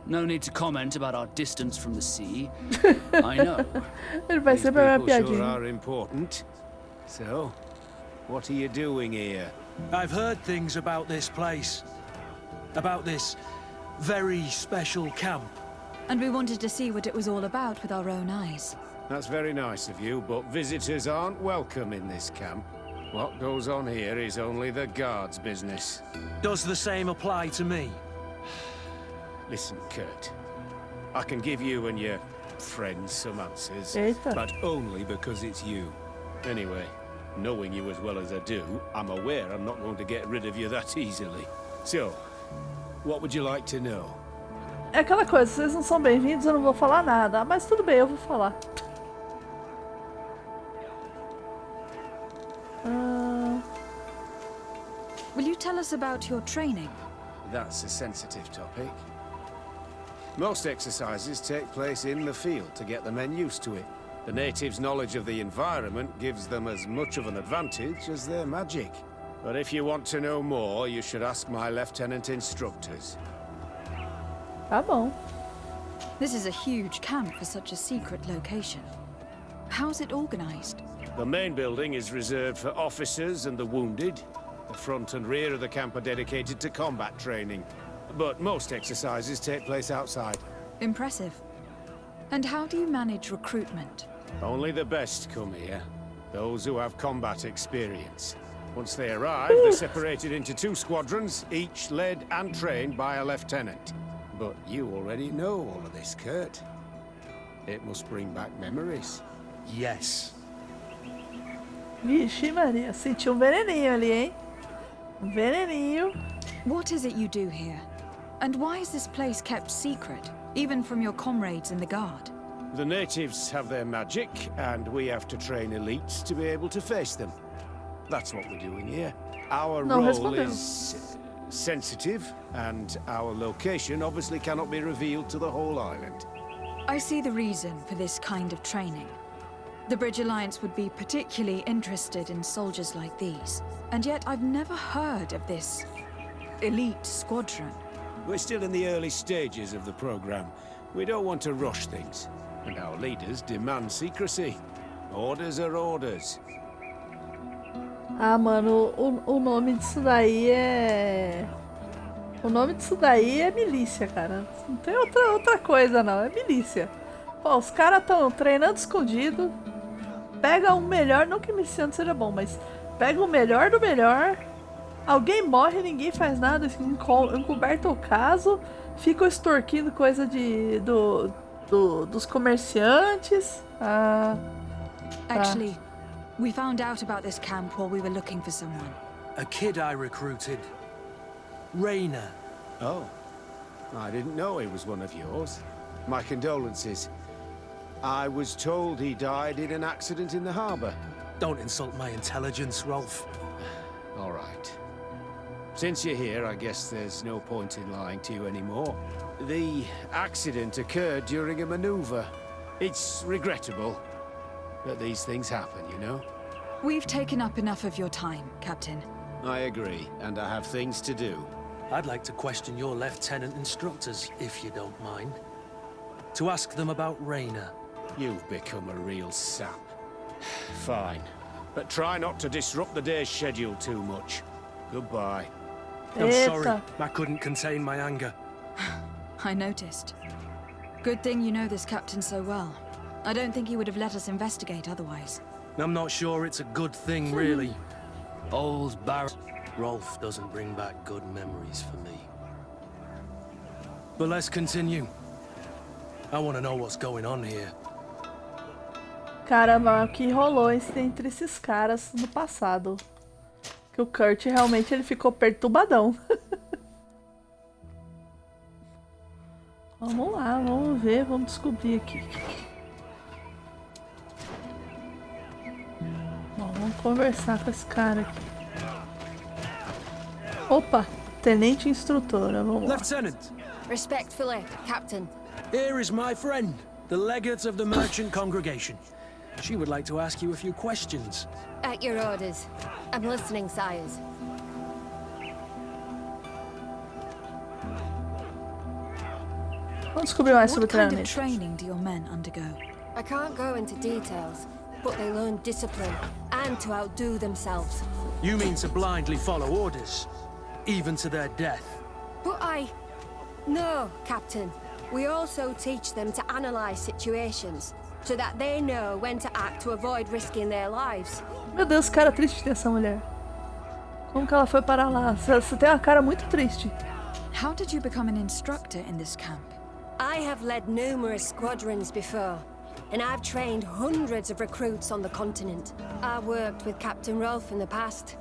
No need to comment about our distance from the sea. I know. Ele vai ser pra People sure piadinha. are important. So, what are you doing here? I've heard things about this place. About this very special camp. And we wanted to see what it was all about with our own eyes. That's very nice of you, but visitors aren't welcome in this camp. What goes on here is only the guards' business. Does the same apply to me? Listen, Kurt. I can give you and your friends some answers, Eita. but only because it's you. Anyway, knowing you as well as I do, I'm aware I'm not going to get rid of you that easily. So, what would you like to know? É aquela coisa, vocês não são bem-vindos, eu não vou falar nada. Mas tudo bem, eu vou falar. Will you tell us about your training? That's a sensitive topic. Most exercises take place in the field to get the men used to it. The natives' knowledge of the environment gives them as much of an advantage as their magic. But if you want to know more, you should ask my lieutenant instructors. Tá bom. This is a huge camp for such a secret location. How's it organized? The main building is reserved for officers and the wounded. The front and rear of the camp are dedicated to combat training. But most exercises take place outside. Impressive. And how do you manage recruitment? Only the best come here. Those who have combat experience. Once they arrive, they're separated into 2 squadrons, each led and trained by a lieutenant. But you already know all of this, Kurt. It must bring back memories. Yes. Vixe Maria, senti veneninho ali, hein? Veneninho. What is it you do here? And why is this place kept secret, even from your comrades in the guard? The natives have their magic, and we have to train elites to be able to face them. That's what we're doing here. Our role is sensitive, and our location obviously cannot be revealed to the whole island. I see the reason for this kind of training. The Bridge Alliance would be particularly interested in soldiers like these. And yet I've never heard of this elite squadron. We're still in the early stages of the program. We don't want to rush things. And our leaders demand secrecy. Orders are orders. Ah, mano, o nome disso daí é... O nome disso daí é milícia, cara. Não tem outra coisa, não. É milícia. Pô, os caras estão treinando escondido. Pega o melhor, não que miliciano seja bom, mas pega o melhor do melhor. Alguém morre, ninguém faz nada, encoberta o caso. Ficam extorquindo coisa dos comerciantes. Actually, we found out about this camp while we were looking for someone. A kid I recruited. Rainer. Oh, I didn't know he was one of yours. My condolences. I was told he died in an accident in the harbor. Don't insult my intelligence, Rolf. All right. Since you're here, I guess there's no point in lying to you anymore. The accident occurred during a maneuver. It's regrettable, but these things happen, you know? We've taken up enough of your time, Captain. I agree, and I have things to do. I'd like to question your lieutenant instructors, if you don't mind. To ask them about Rainer. You've become a real sap. Fine, but try not to disrupt the day's schedule too much. Goodbye. I'm sorry, I couldn't contain my anger. I noticed. Good thing you know this captain so well. I don't think he would have let us investigate otherwise. I'm not sure it's a good thing, really. Old Bar... Rolf doesn't bring back good memories for me. But let's continue. I want to know what's going on here. Caramba, o que rolou entre esses caras no passado? Que o Kurt realmente ele ficou perturbadão. Vamos lá, vamos ver, vamos descobrir aqui. Bom, vamos conversar com esse cara aqui. Opa, tenente instrutora, vamos lá. Lieutenant! Respectfully, Captain. Here is my friend, the legate of the merchant congregation. She would like to ask you a few questions. At your orders. I'm listening, sires. Vamos descobrir mais sobre o What kind of treinamento. training do your men undergo? I can't go into details, but they learn discipline and to outdo themselves. You mean to blindly follow orders, even to their death? But No, Captain. We also teach them to analyze situations, so that they know when to act to avoid risking their lives. Meu Deus, cara triste dessa mulher. Como que ela foi parar lá? Você tem uma cara muito triste. How did you become an instructor in this camp? I have led numerous squadrons before, and I've trained hundreds of recruits on the continent. I worked with Captain Rolf in the past,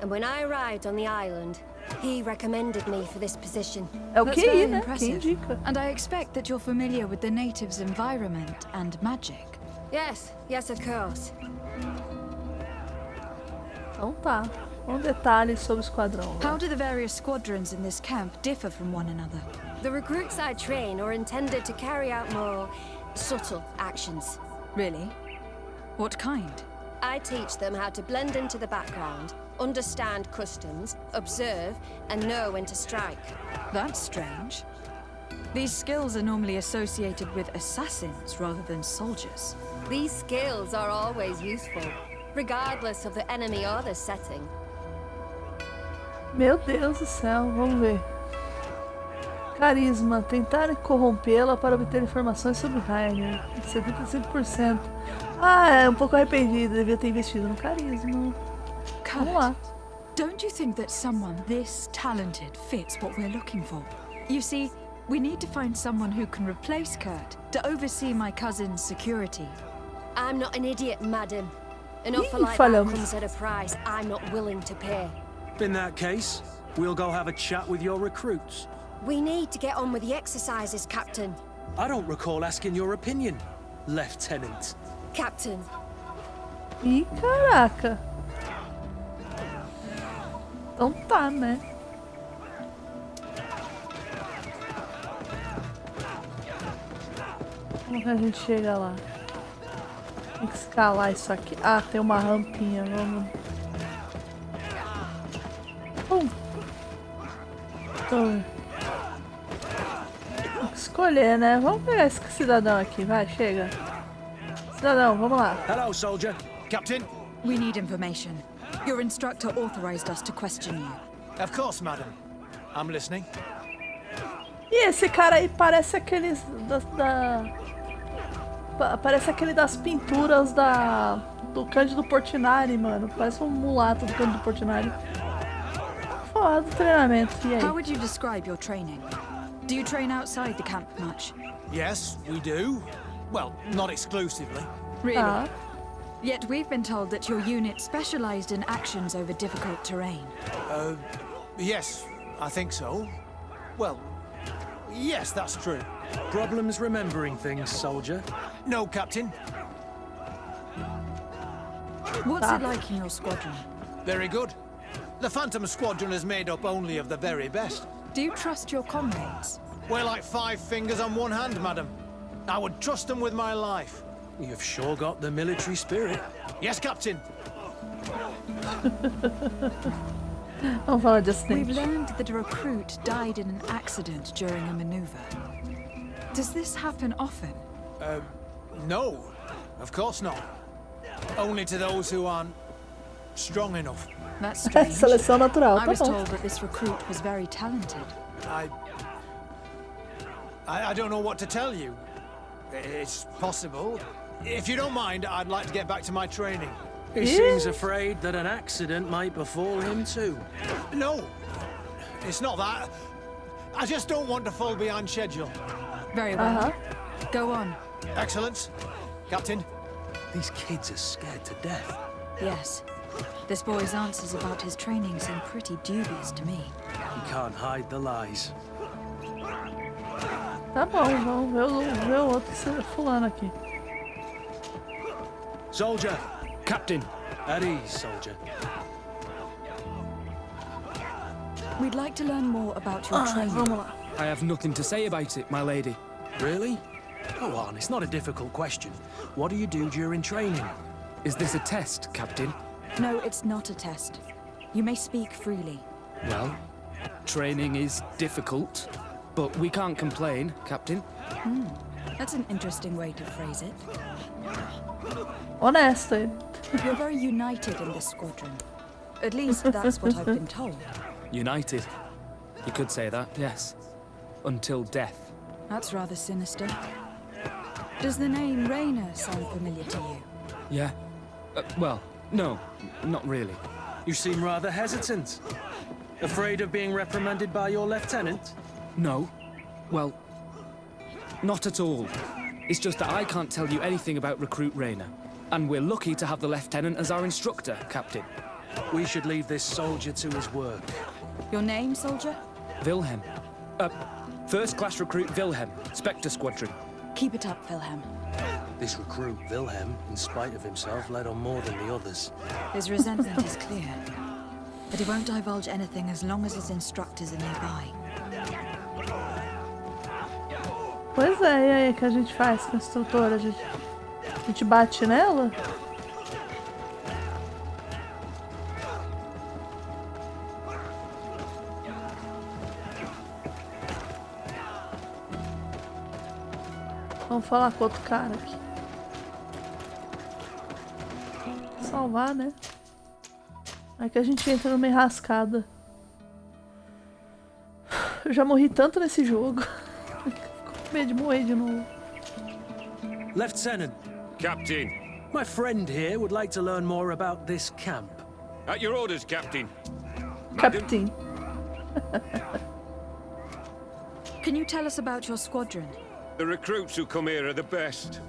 and when I arrived on the island, he recommended me for this position. That's very impressive. And I expect that you're familiar with the natives' environment and magic. Yes, of course. Então tá. Detalhes sobre o esquadrão. How do the various squadrons in this camp differ from one another? The recruits I train are intended to carry out more subtle actions. Really? What kind? I teach them how to blend into the background, understand customs, observe, and know when to strike. That's strange. These skills are normally associated with assassins rather than soldiers. These skills are always useful, regardless of the enemy or the setting. Meu Deus do céu, vamos ver. Carisma. Tentar corrompê-la para obter informações sobre Rainer. 75%. É um pouco arrependido. Devia ter investido no carisma. Vamos lá. Don't you think that someone this talented fits what we're looking for? You see, We need to find someone who can replace Kurt to oversee my cousin's security. I'm not an idiot, madam. An offer like follow that me. comes at a price I'm not willing to pay. In that case, we'll go have a chat with your recruits. We need to get on with the exercises, Captain. I don't recall asking your opinion, Lieutenant. Captain. Ih, caraca. Então tá, né? Como que a gente chega lá? Tem que escalar isso aqui. Ah, tem uma rampinha, vamos. Tem que escolher, né? Vamos pegar esse cidadão aqui, vai, chega. Cidadão, vamos lá. Hello, soldier. Captain? We need information. Your instructor authorized us to question you. Of course, madam. I'm listening. E esse cara aí parece aqueles parece aquele das pinturas do Cândido Portinari, mano. Parece um mulato do Cândido Portinari. Foda do treinamento, e aí? How would you describe your training? Do you train outside the camp much? Yes, we do. Well, not exclusively. Really? Yet we've been told that your unit specialized in actions over difficult terrain. Yes, I think so. Well, yes, that's true. Problems remembering things, soldier? No, Captain. What's it like in your squadron? Very good. The Phantom Squadron is made up only of the very best. Do you trust your comrades? We're like 5 fingers on one hand, madam. I would trust them with my life. You've sure got the military spirit. Yes, Captain. Vamos falar de acidente. We've learned that a recruit died in an accident during a maneuver. Does this happen often? No, of course not. Only to those who aren't strong enough. That's strange. Seleção natural, I tá was bom. told that this recruit was very talented. I don't know what to tell you. It's possible. If you don't mind, I'd like to get back to my training. He seems afraid that an accident might befall him too. No, it's not that. I just don't want to fall behind schedule. Very well. Go on. Excellence. Captain. These kids are scared to death. Yes. This boy's answers about his training seem pretty dubious to me. You can't hide the lies. Tá bom, vamos ver o outro fulano aqui. Soldier. Captain. At ease, soldier. We'd like to learn more about your training. Vamos lá. I have nothing to say about it, my lady. Really? Go on, it's not a difficult question. What do you do during training? Is this a test, Captain? No, it's not a test. You may speak freely. Well, training is difficult, but we can't complain, Captain. That's an interesting way to phrase it. Honesto ele. You're very united in this squadron. At least that's what I've been told. United. You could say that, yes. Until death. That's rather sinister. Does the name Rainer sound familiar to you? Yeah. Well, no, not really. You seem rather hesitant. Afraid of being reprimanded by your lieutenant? No. Well, not at all. It's just that I can't tell you anything about Recruit Rainer. And we're lucky to have the lieutenant as our instructor, Captain. We should leave this soldier to his work. Your name, soldier? Wilhelm. First class recruit Wilhelm, Spectre Squadron. Keep it up, Wilhelm. This recruit, Wilhelm, in spite of himself, led on more than the others. His resentment is clear. But he won't divulge anything as long as his instructors are nearby. Pois é, e aí, o que a gente faz com a instrutora? A gente bate nela? Vamos falar com outro cara aqui. Salvar, né? Aí que a gente entra numa enrascada. Eu já morri tanto nesse jogo. Fico com medo de morrer de novo. Lieutenant. Captain. My friend here would like to learn more about this camp. At your orders, Captain. Captain. Can you tell us about your squadron? The recruits who come here are the best.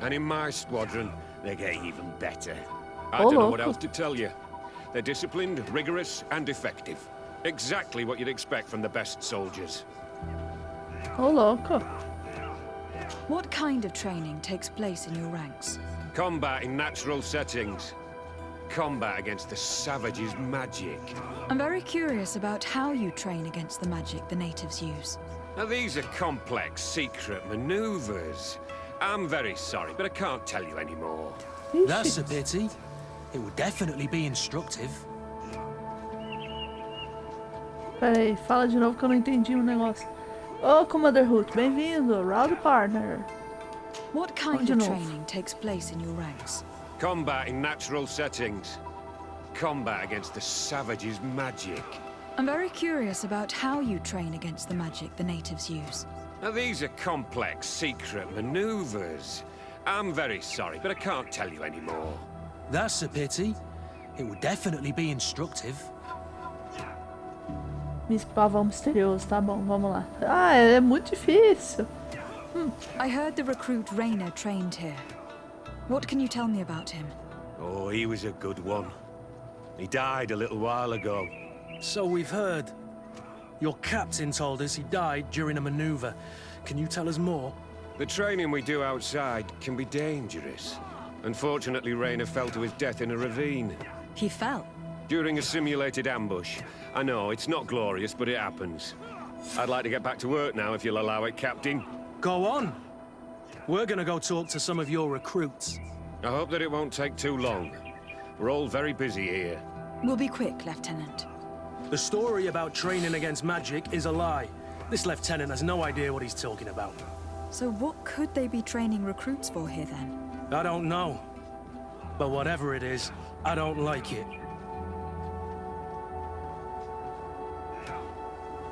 And in my squadron, they get even better. I don't know what else to tell you. They're disciplined, rigorous, and effective. Exactly what you'd expect from the best soldiers. Ô, louco. What kind of training takes place in your ranks? Combat in natural settings. Combat against the savages' magic. I'm very curious about how you train against the magic the natives use. Now, these are complex, secret maneuvers. I'm very sorry, but I can't tell you anymore. That's a pity. It would definitely be instructive. Peraí, fala de novo que eu não entendi o negócio. Ô, Commander Hoot, bem-vindo, Round Partner. What kind of training takes place in your ranks? Combat in natural settings. Combat against the savages' magic. I'm very curious about how you train against the magic the natives use. Now, these are complex, secret maneuvers. I'm very sorry, but I can't tell you anymore. That's a pity. It would definitely be instructive. Miss Pavão misterioso, tá bom, vamos lá. Ah, é muito difícil. I heard the recruit Rainer trained here. What can you tell me about him? Oh, he was a good one. He died a little while ago. So we've heard. Your captain told us he died during a maneuver. Can you tell us more? The training we do outside can be dangerous. Unfortunately, Rainer fell to his death in a ravine. He fell? During a simulated ambush. I know, it's not glorious, but it happens. I'd like to get back to work now, if you'll allow it, Captain. Go on. We're gonna go talk to some of your recruits. I hope that it won't take too long. We're all very busy here. We'll be quick, Lieutenant. The story about training against magic is a lie. This lieutenant has no idea what he's talking about. So what could they be training recruits for here, then? I don't know. But whatever it is, I don't like it.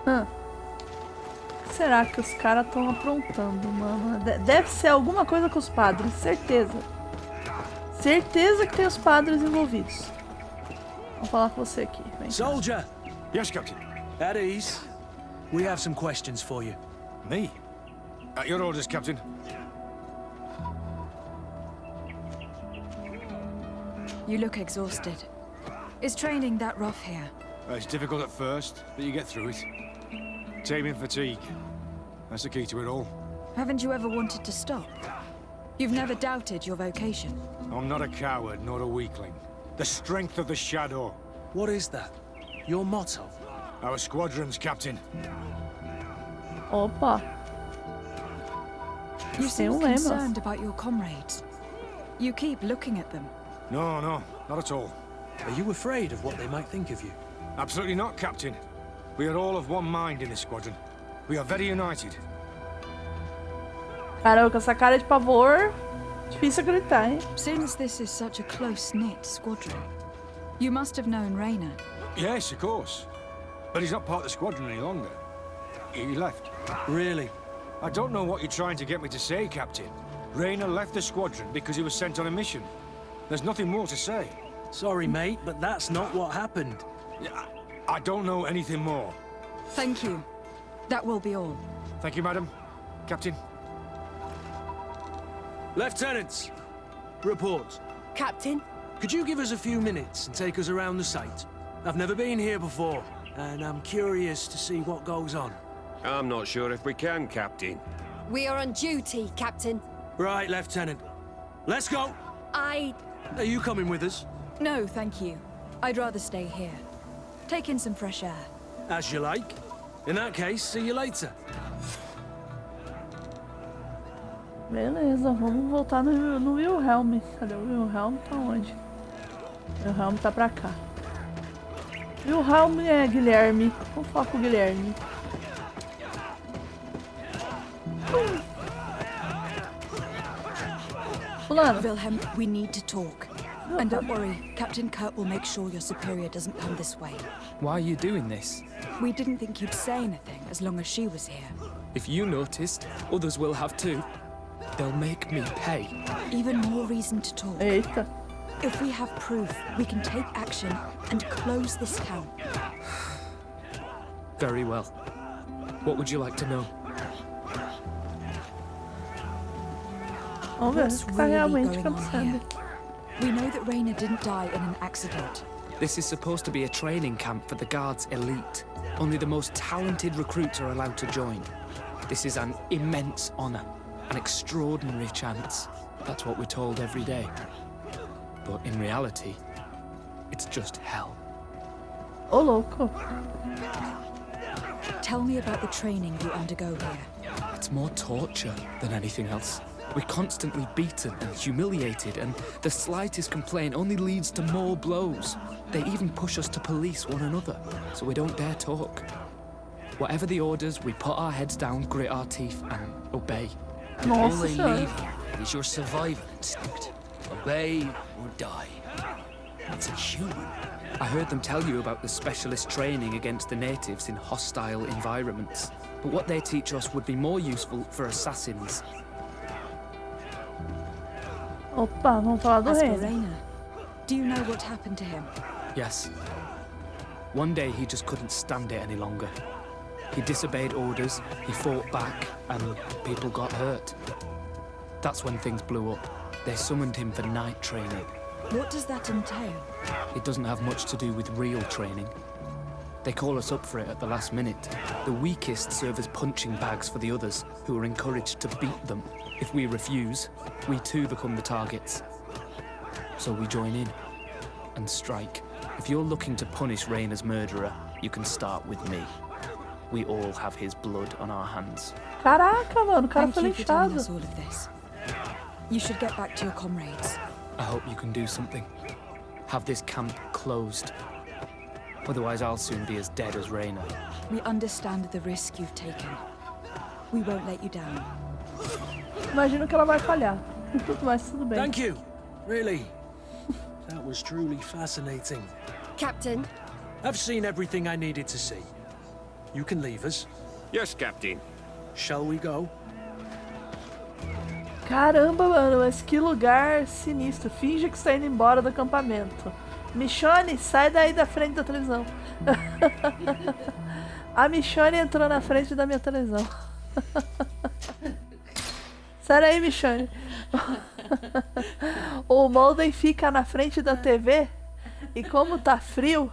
O que será que os caras estão aprontando, mano? Deve ser alguma coisa com os padres, certeza. Certeza que tem os padres envolvidos. Vou falar com você aqui. Vem cá. Soldier! Yes, Captain. At ease. We have some questions for you. Me? At your orders, Captain. You look exhausted. Is training that rough here? It's difficult at first, but you get through it. Taming fatigue. That's the key to it all. Haven't you ever wanted to stop? You've never doubted your vocation. I'm not a coward, nor a weakling. The strength of the shadow. What is that? Your motto? Our squadrons, Captain. Opa. You seem concerned about your comrades. You keep looking at them. No, not at all. Are you afraid of what they might think of you? Absolutely not, Captain. We are all of one mind in this squadron. We are very united. Caramba, com essa cara de pavor, difícil acreditar, hein? Since this is such a close-knit squadron, you must have known Rainer. Yes, of course. But he's not part of the squadron any longer. He left. Really? I don't know what you're trying to get me to say, Captain. Rainer left the squadron because he was sent on a mission. There's nothing more to say. Sorry, mate, but that's not what happened. I don't know anything more. Thank you. That will be all. Thank you, madam. Captain. Lieutenants, report. Captain? Could you give us a few minutes and take us around the site? I've never been here before, and I'm curious to see what goes on. I'm not sure if we can, Captain. We are on duty, Captain. Right, Lieutenant. Let's go! Are you coming with us? No, thank you. I'd rather stay here. Take in some fresh air. As you like. In that case, see you later. Beleza, vamos voltar no Wilhelm. Cadê o Wilhelm? Tá onde? O Wilhelm tá pra cá. Wilhelm é Guilherme. Vamos falar com o Guilherme. Fulano. Wilhelm, we need to talk. And don't worry, Captain Kurt will make sure your superior doesn't come this way. Why are you doing this? We didn't think you'd say anything as long as she was here. If you noticed, others will have too. They'll make me pay. Even more reason to talk. Eita. If we have proof, we can take action and close this town. Very well. What would you like to know? Vamos ver o What's que tá really realmente going on acontecendo. here? We know that Raina didn't die in an accident. This is supposed to be a training camp for the Guard's elite. Only the most talented recruits are allowed to join. This is an immense honor, an extraordinary chance. That's what we're told every day. But in reality, it's just hell. Ô, louco. Tell me about the training you undergo here. It's more torture than anything else. We're constantly beaten and humiliated, and the slightest complaint only leads to more blows. They even push us to police one another, so we don't dare talk. Whatever the orders, we put our heads down, grit our teeth, and obey. All they leave you is your survival instinct. Obey or die. It's inhuman. I heard them tell you about the specialist training against the natives in hostile environments. But what they teach us would be more useful for assassins. Opa, vamos falar do As for reino. Raina, do you know what happened to him? Yes. One day he just couldn't stand it any longer. He disobeyed orders, he fought back, and people got hurt. That's when things blew up. They summoned him for night training. What does that entail? It doesn't have much to do with real training. They call us up for it at the last minute. The weakest serve as punching bags for the others, who are encouraged to beat them. If we refuse, we too become the targets. So we join in and strike. If you're looking to punish Raina's murderer, you can start with me. We all have his blood on our hands. Caraca, mano, o cara Thank foi you for telling linchado. us all of this. You should get back to your comrades. I hope you can do something. Have this camp closed. Otherwise, I'll soon be as dead as Raina. We understand the risk you've taken. We won't let you down. Imagino que ela vai falhar. Mas tudo bem. Thank you. Really. That was truly fascinating. Captain. I've seen everything I needed to see. You can leave us. Yes, Captain. Shall we go? Caramba, mano, mas que lugar sinistro. Finge que está indo embora do acampamento. Michonne, sai daí da frente da televisão. A Michonne entrou na frente da minha televisão. Sai daí, Michonne. O Molden fica na frente da TV e como tá frio,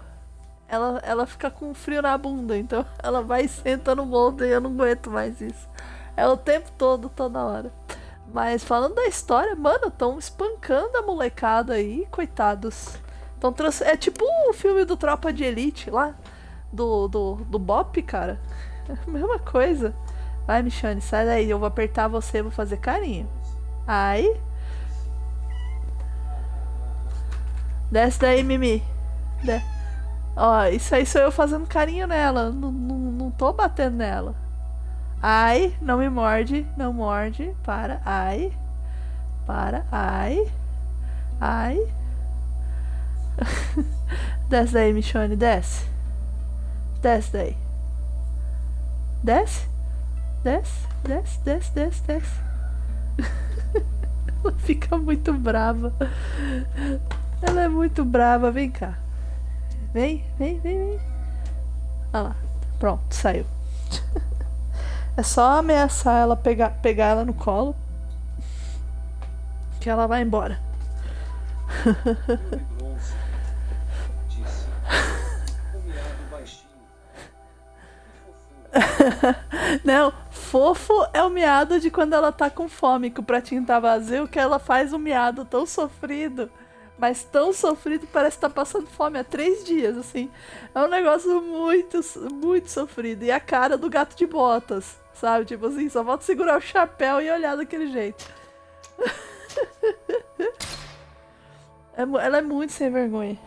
ela fica com frio na bunda. Então ela vai e senta no Molden e eu não aguento mais isso. É o tempo todo, toda hora. Mas falando da história, mano, estão espancando a molecada aí, coitados. É tipo o filme do Tropa de Elite lá, do Bop, cara. É a mesma coisa. Vai, Michonne, sai daí, eu vou apertar você, vou fazer carinho. Aí. Desce daí, Mimi. Ó, isso aí sou eu fazendo carinho nela, não tô batendo nela. Ai, não me morde, não morde, para, ai. Para, ai. Ai. Desce daí, Michonne, desce. Desce daí. Desce. Desce, desce, desce, desce, desce. Ela fica muito brava. Ela é muito brava, vem cá. Vem, vem, vem, vem. Olha lá, pronto, saiu. É só ameaçar ela, pegar ela no colo, que ela vai embora. Não, fofo é o miado de quando ela tá com fome, que o pratinho tá vazio, que ela faz um miado tão sofrido, mas tão sofrido que parece que tá passando fome há 3 dias, assim. É um negócio muito, muito sofrido. E a cara do gato de botas, sabe? Tipo assim, só falta segurar o chapéu e olhar daquele jeito. Ela é muito sem vergonha.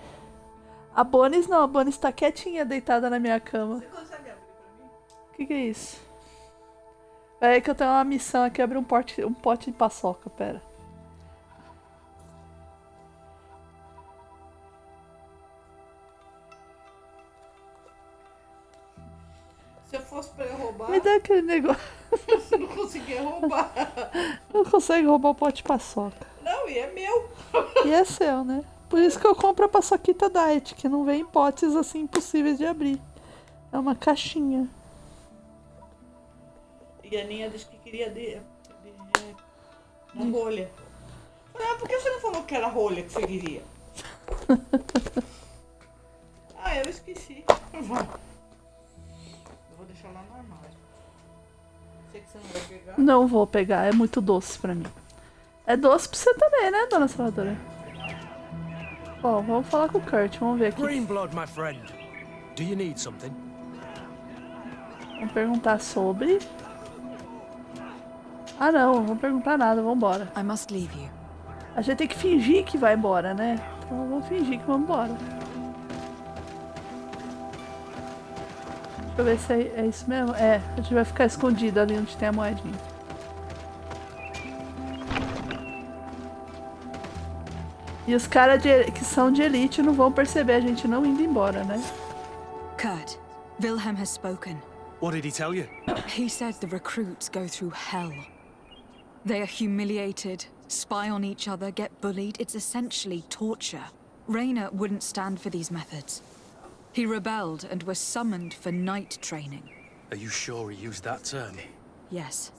A Bonis não, a Bonis tá quietinha, deitada na minha cama. O que é isso? É que eu tenho uma missão aqui, abrir um pote de paçoca, pera. Se eu fosse pra eu roubar... Me dá aquele negócio. Você não conseguia roubar. Não consegue roubar o pote de paçoca. Não, e é meu. E é seu, né? Por isso que eu compro a paçoquita diet, que não vem em potes assim impossíveis de abrir. É uma caixinha. E a Aninha disse que queria Uma rolha. Ah, por que você não falou que era rolha que você queria? Ah, eu esqueci. Eu vou deixar lá no armário. Sei que você não vai pegar. Não vou pegar, é muito doce pra mim. É doce pra você também, né, dona Salvadora? Bom, vamos falar com o Kurt, vamos ver aqui. Greenblood, my friend. Do you need something? Vamos perguntar sobre... Ah não, não vamos perguntar nada, vamos embora. I must leave you. A gente tem que fingir que vai embora, né? Então vamos fingir que vamos embora. Deixa eu ver se é isso mesmo. É, a gente vai ficar escondido ali onde tem a moedinha. E os caras que são de elite não vão perceber a gente não indo embora, né? Kurt, Wilhelm has spoken. What did he tell you? He said the recruits go through hell. They are humiliated, spy on each other, get bullied. It's essentially torture. Raynor wouldn't stand for these methods. He rebelled and was summoned for night training. Are you sure he used that term? Yes.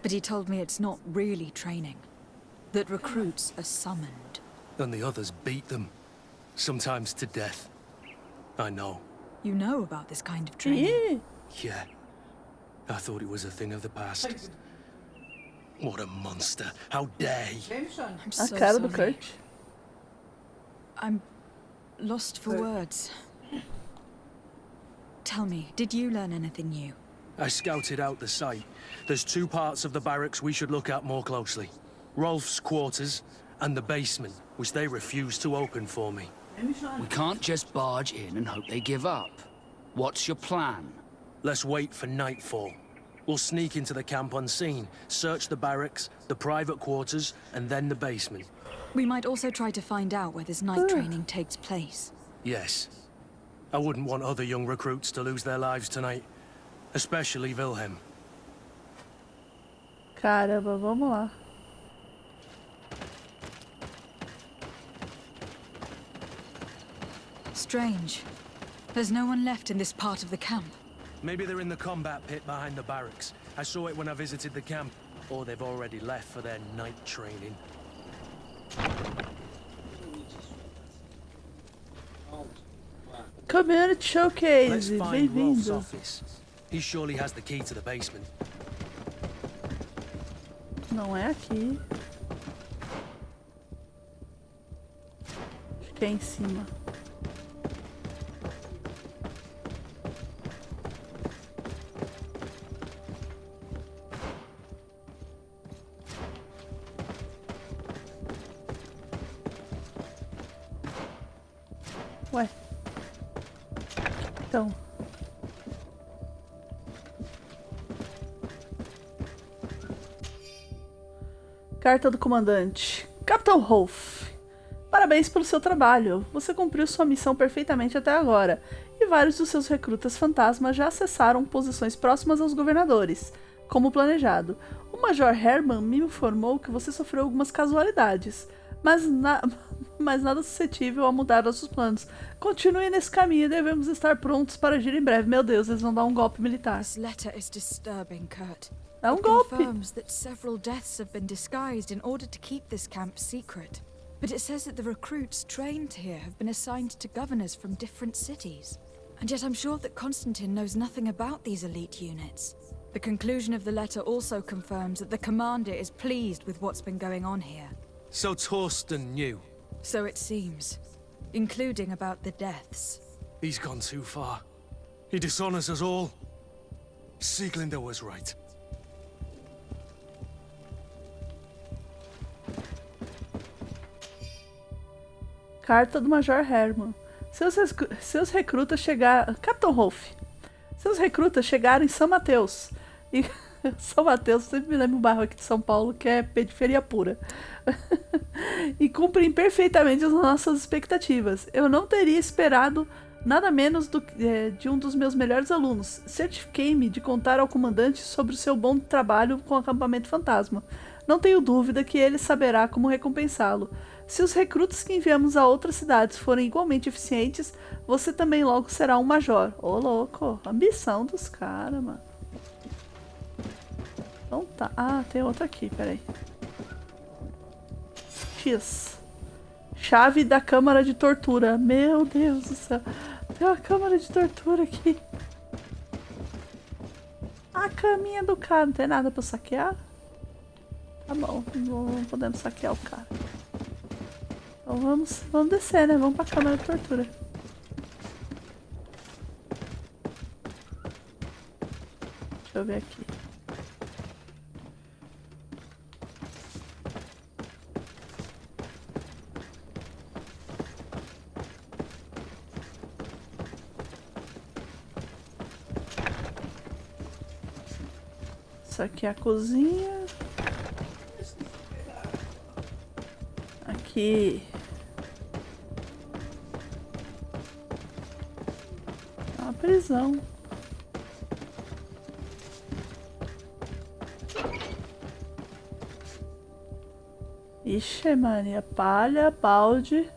But he told me it's not really training. That recruits are summoned. And the others beat them. Sometimes to death. I know. You know about this kind of training? Yeah. I thought it was a thing of the past. What a monster. How dare he? I'm A so cara do sorry. Kurt. I'm lost for words. Tell me, did you learn anything new? I scouted out the site. There's two parts of the barracks we should look at more closely. Rolf's quarters and the basement, which they refuse to open for me. We can't just barge in and hope they give up. What's your plan? Let's wait for nightfall. We'll sneak into the camp unseen, search the barracks, the private quarters, and then the basement. We might also try to find out where this night training takes place. Yes. I wouldn't want other young recruits to lose their lives tonight. Especially Wilhelm. Caramba, vamos lá. Strange. There's no one left in this part of the camp. Maybe they're in the combat pit behind the barracks. I saw it when I visited the camp. Or they've already left for their night training. Community Showcase, Let's find Rolf's bem-vindo. office. He surely has the key to the basement. Não é aqui. Acho que é em cima. Ué. Então. Carta do comandante. Capitão Rolf. Parabéns pelo seu trabalho. Você cumpriu sua missão perfeitamente até agora. E vários dos seus recrutas fantasmas já acessaram posições próximas aos governadores, como planejado. O Major Hermann me informou que você sofreu algumas casualidades, mas nada suscetível a mudar nossos planos. Continue nesse caminho e devemos estar prontos para agir em breve. Meu Deus, eles vão dar um golpe militar. This letter is disturbing, Kurt. É um It golpe. confirms that several deaths have been disguised in order to keep this camp secret. But it says that the recruits trained here have been assigned to governors from different cities. And yet I'm sure that Constantin knows nothing about these elite units. The conclusion of the letter also confirms that the commander is pleased with what's been going on here. So Torsten knew. So it seems, including about the deaths. He's gone too far. He dishonors us all. Sieglinder was right. Carta do Major Hermann. Seus recrutas chegaram... Capitão Rolf. Seus recrutas chegaram em São Mateus. E São Mateus sempre me lembra um bairro aqui de São Paulo que é periferia pura. E cumprem perfeitamente as nossas expectativas. Eu não teria esperado nada menos de um dos meus melhores alunos. Certifiquei-me de contar ao comandante sobre o seu bom trabalho com o acampamento fantasma. Não tenho dúvida que ele saberá como recompensá-lo. Se os recrutas que enviamos a outras cidades forem igualmente eficientes, você também logo será um major. Ô, louco, ambição dos caras, mano. Então tá. Ah, tem outro aqui, peraí. X. Chave da câmara de tortura. Meu Deus do céu. Tem uma câmara de tortura aqui. A caminha do cara. Não tem nada pra saquear? Tá bom. Não podemos saquear o cara. Então vamos descer, né? Vamos pra câmara de tortura. Deixa eu ver aqui. Isso aqui é a cozinha. Aqui. É uma prisão. Ixi, Maria. Palha, balde,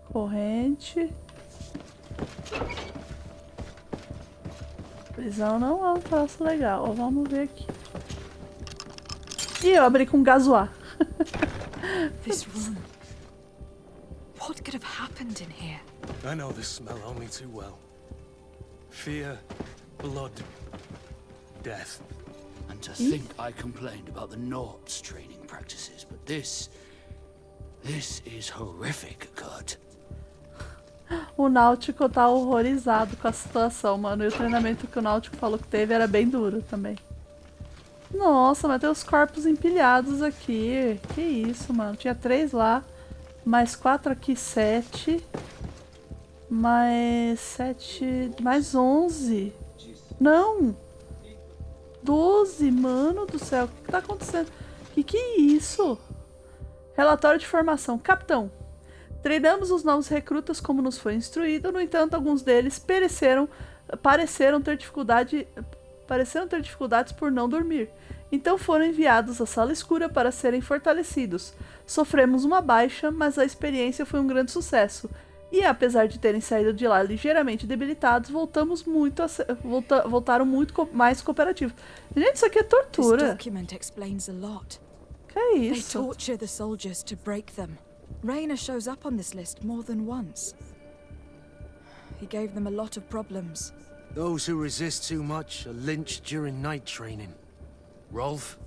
corrente. Prisão não é um troço legal. Vamos ver aqui. Ih, eu abri com gasoar. This room. What could have happened in here? I know this smell only too well. Fear, blood, death. And to think I complained about the Nort's training practices, but this is horrific, Kurt. O Náutico tá horrorizado com a situação, mano. E o treinamento que o Náutico falou que teve era bem duro também. Nossa, mas tem os corpos empilhados aqui. Que isso, mano. Tinha 3 lá. Mais 4 aqui, 7. Mais 7. Mais 11. Não! 12, mano do céu. O que tá acontecendo? Que é isso? Relatório de formação. Capitão. Treinamos os novos recrutas como nos foi instruído, no entanto, alguns deles pareceram ter dificuldades por não dormir. Então foram enviados à sala escura para serem fortalecidos. Sofremos uma baixa, mas a experiência foi um grande sucesso. E apesar de terem saído de lá ligeiramente debilitados, voltaram muito mais cooperativos. Gente, isso aqui é tortura. This document explains a lot. Que é They isso? torture the soldiers to break them. Rainer shows up on this list more than once. He gave them a lot of problems. Those who resist too much are lynched during night training. Rolf,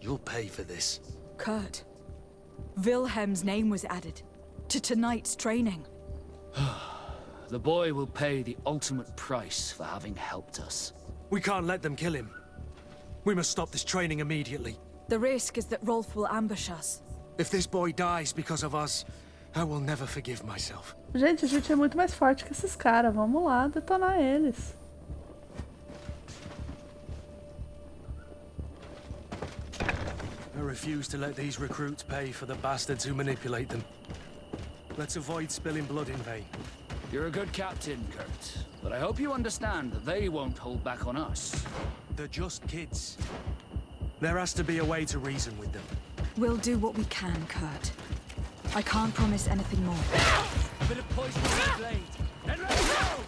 you'll pay for this. Kurt, Wilhelm's name was added to tonight's training. The boy will pay the ultimate price for having helped us. We can't let them kill him. We must stop this training immediately. The risk is that Rolf will ambush us. If this boy dies because of us, I will never forgive myself. Gente, a gente é muito mais forte que esses caras. Vamos lá, detonar eles. I refuse to let these recruits pay for the bastards who manipulate them. Let's avoid spilling blood in vain. You're a good captain, Kurt, but I hope you understand that they won't hold back on us. They're just kids. There has to be a way to reason with them. We'll do what we can, Kurt. I can't promise anything more. A bit of poison on the blade. And let's go!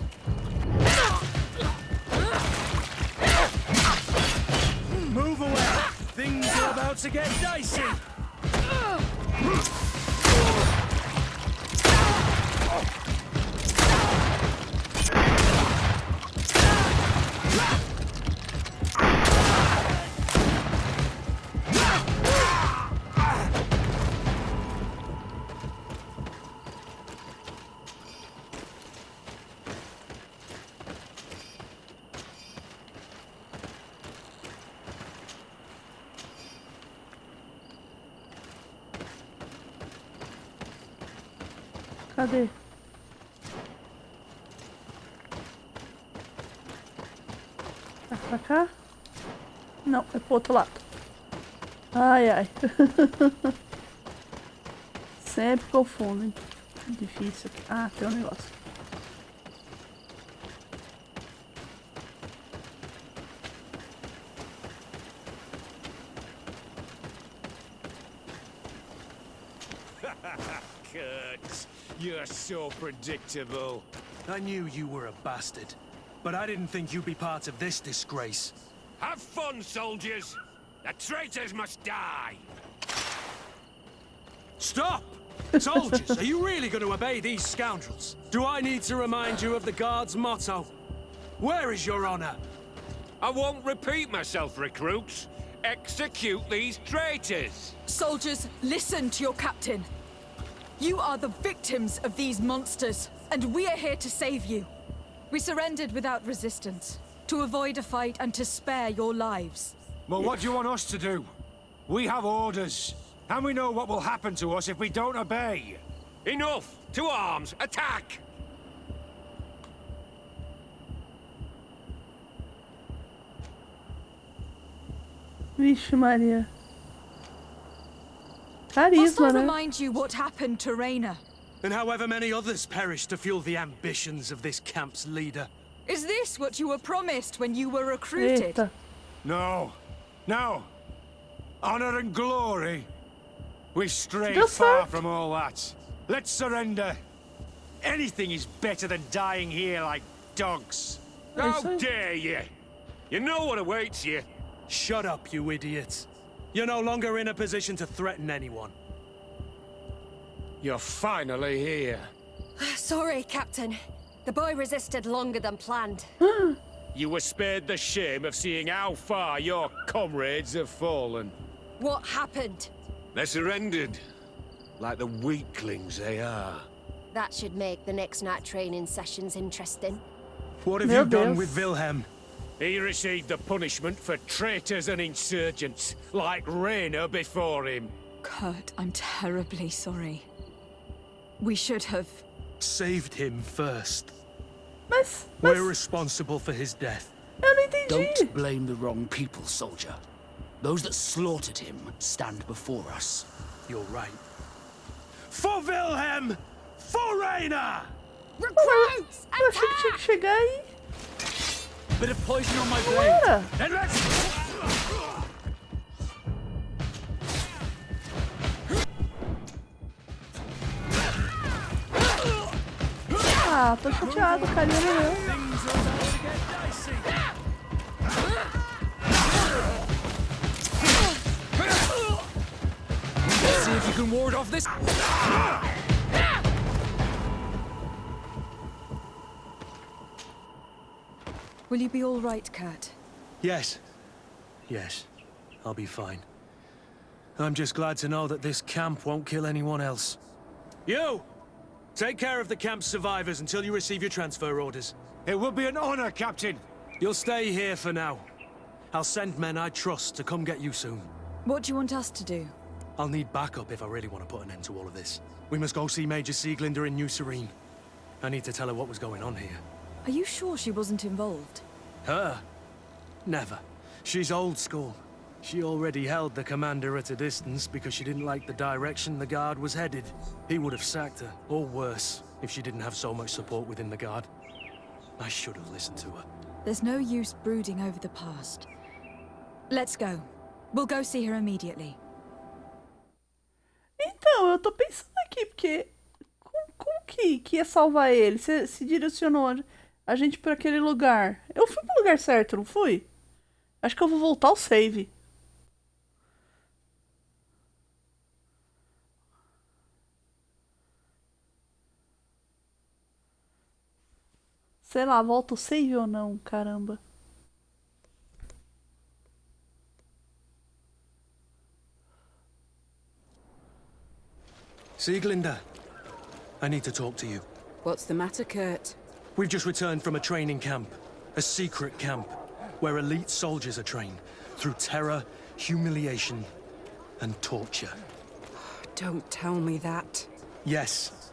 Move away! Things are about to get dicey! Cadê? Tá pra cá? Não, é pro outro lado. Ai, ai. Sempre confundem. Difícil aqui. Ah, tem um negócio. Kurt, you're so predictable. I knew you were a bastard, but I didn't think you'd be part of this disgrace. Have fun, soldiers! The traitors must die! Stop! Soldiers, are you really going to obey these scoundrels? Do I need to remind you of the Guard's motto? Where is your honor? I won't repeat myself, recruits. Execute these traitors! Soldiers, listen to your captain. You are the victims of these monsters, and we are here to save you. We surrendered without resistance, to avoid a fight and to spare your lives. Well, what do you want us to do? We have orders, and we know what will happen to us if we don't obey. Enough! To arms! Attack! Vixe, Maria. Must I Carisma, né? remind you what happened to Raina? And however many others perished to fuel the ambitions of this camp's leader. Is this what you were promised when you were recruited? Eita. No. No. Honor and glory. We've strayed Deu far certo. from all that. Let's surrender. Anything is better than dying here like dogs. How dare you! You know what awaits you. Shut up, you idiots. You're no longer in a position to threaten anyone. You're finally here. Sorry, Captain. The boy resisted longer than planned. You were spared the shame of seeing how far your comrades have fallen. What happened? They surrendered, like the weaklings they are. That should make the next night training sessions interesting. What have Meu you done Deus. with Wilhelm? He received the punishment for traitors and insurgents, like Raina before him. Kurt, I'm terribly sorry. We should have... Saved him first. Mas We're responsible for his death. eu não entendi. Don't blame the wrong people, soldier. Those that slaughtered him stand before us. You're right. For Wilhelm! For Raina! Recruits! Eu achei que tinha que chegar aí. Bit of poison on my Não blade. era? And let's... Ah, tô chateado, carinha não. See if you can ward off this... Will you be all right, Kurt? Yes. Yes. I'll be fine. I'm just glad to know that this camp won't kill anyone else. You! Take care of the camp's survivors until you receive your transfer orders. It will be an honor, Captain. You'll stay here for now. I'll send men I trust to come get you soon. What do you want us to do? I'll need backup if I really want to put an end to all of this. We must go see Major Sieglinder in New Serene. I need to tell her what was going on here. Are you sure she wasn't involved? Her? Never. She's old school. She already held the commander at a distance because she didn't like the direction the Guard was headed. He would have sacked her, or worse, if she didn't have so much support within the Guard. I should have listened to her. There's no use brooding over the past. Let's go. We'll go see her immediately. Então, eu tô pensando aqui, porque... Como que ia salvar ele? Você se direcionou a gente pra aquele lugar. Eu fui pro lugar certo, não fui? Acho que eu vou voltar ao save. Sei lá, volta o save ou não? Caramba. Sieglinder, I need to talk to you. What's the matter, Kurt? We've just returned from a training camp. A secret camp. Where elite soldiers are trained. Through terror, humiliation, and torture. Don't tell me that. Yes.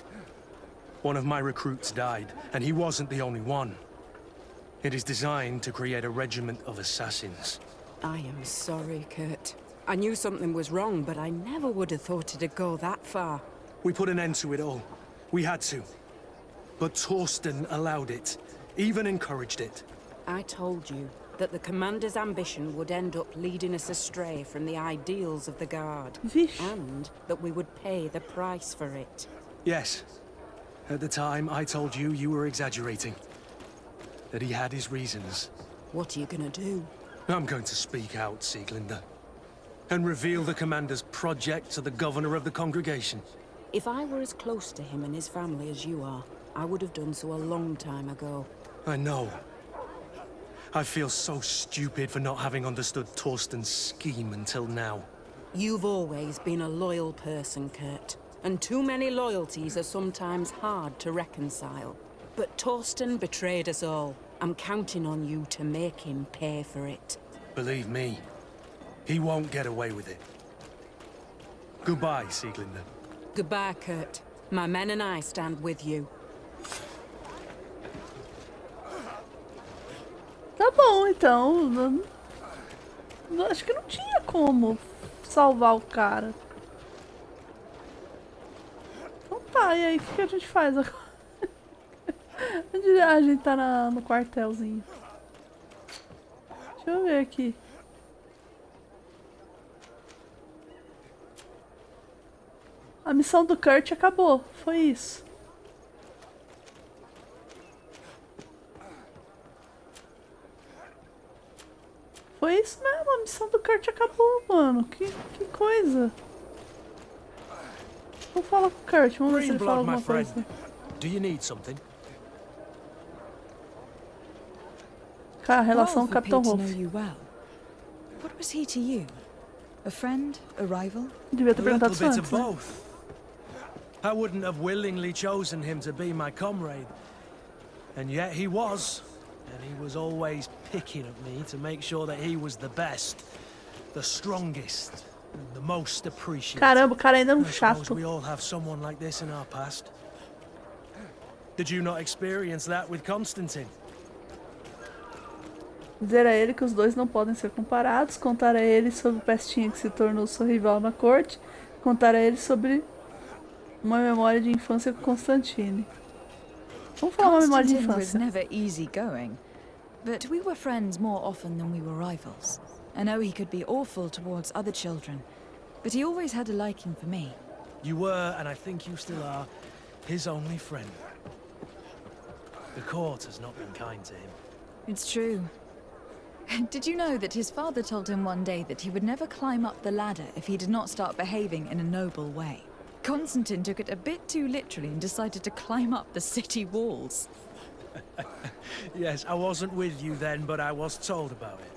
One of my recruits died, and he wasn't the only one. It is designed to create a regiment of assassins. I am sorry, Kurt. I knew something was wrong, but I never would have thought it'd go that far. We put an end to it all. We had to. But Torsten allowed it, even encouraged it. I told you that the commander's ambition would end up leading us astray from the ideals of the Guard. And that we would pay the price for it. Yes. At the time, I told you you were exaggerating. That he had his reasons. What are you gonna do? I'm going to speak out, Sieglinder. And reveal the commander's project to the governor of the congregation. If I were as close to him and his family as you are, I would have done so a long time ago. I know. I feel so stupid for not having understood Torsten's scheme until now. You've always been a loyal person, Kurt. And too many loyalties are sometimes hard to reconcile. But Torsten betrayed us all. I'm counting on you to make him pay for it. Believe me, he won't get away with it. Goodbye, Sieglinde. Goodbye, Kurt. My men and I stand with you. Tá bom, então. Acho que não tinha como salvar o cara. Então tá, e aí o que a gente faz agora? A gente tá no quartelzinho. Deixa eu ver aqui. A missão do Kurt acabou, foi isso. Foi isso mesmo, a missão do Kurt acabou, mano. Que coisa. Vamos falar com o Kurt, vamos ver se ele fala alguma coisa. Do you need something? Cara, a relação com o Capitão Rolf. What was he to you? A friend? A rival? Devia ter perguntado isso antes, né? Both. I wouldn't have willingly chosen him to be my comrade. And yet he was. And he was always picking at me to make sure that he was the best, the strongest, and the most appreciated. Caramba, o cara ainda é um I suppose chato. we all have someone like this in our past. Did you not experience that with Constantin? Dizer a ele que os dois não podem ser comparados, contar a ele sobre o pestinha que se tornou seu rival na corte, contar a ele sobre uma memória de infância com Constantine. Vamos falar uma memória de Constantin was infância. never easygoing, but we were friends more often than we were rivals. I know he could be awful towards other children, but he always had a liking for me. You were, and I think you still are, his only friend. The court has not been kind to him. It's true. Did you know that his father told him one day that he would never climb up the ladder if he did not start behaving in a noble way? Constantine took it a bit too literally and decided to climb up the city walls. Yes, I wasn't with you then, but I was told about it.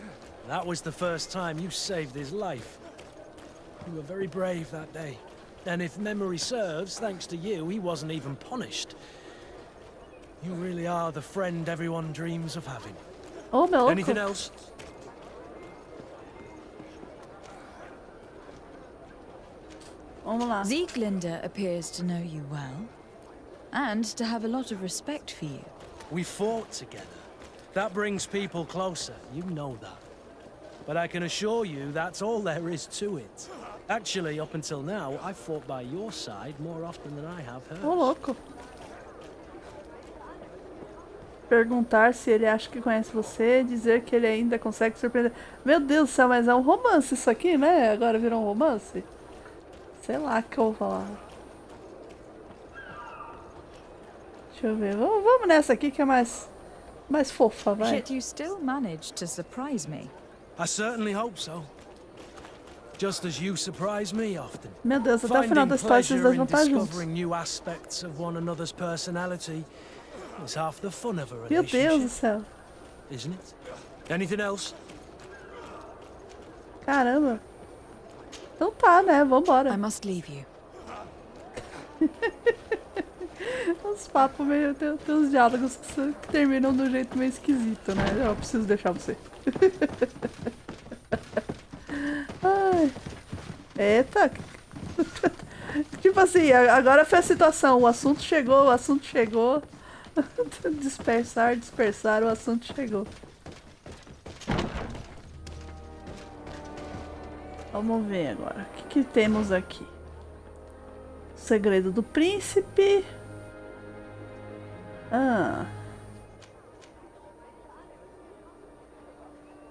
That was the first time you saved his life. You were very brave that day. And if memory serves, thanks to you, he wasn't even punished. You really are the friend everyone dreams of having. Oh, meu louco. Anything else? Vamos lá. Sieglinde appears to know you well, and to have a lot of respect for you. We fought together. That brings people closer, you know that. But I can assure you that's all there is to it. Actually, up until now, I've fought by your side more often than I have hers. Ô, louco. Perguntar se ele acha que conhece você, dizer que ele ainda consegue surpreender. Meu Deus do céu, mas é um romance isso aqui, né? Agora virou um romance? Sei lá o que eu vou falar. Deixa eu ver. Vamos nessa aqui que é mais fofa, vai. Yet you still managed to surprise me. I certainly hope so. Just as you surprise me often. Meu Deus, até o final da história vocês dois vão estar juntos. Discovering new aspects of one another's personality is half the fun of a Meu relationship. Deus do céu. Isn't it? Anything else? Caramba. Então tá, né? Vambora. I must leave you. Uns papos meio... Tem uns diálogos que terminam de um jeito meio esquisito, né? Eu preciso deixar você. Ai. Eita. Tipo assim, agora foi a situação. O assunto chegou. Dispersar, o assunto chegou. Vamos ver agora. O que temos aqui? O segredo do príncipe.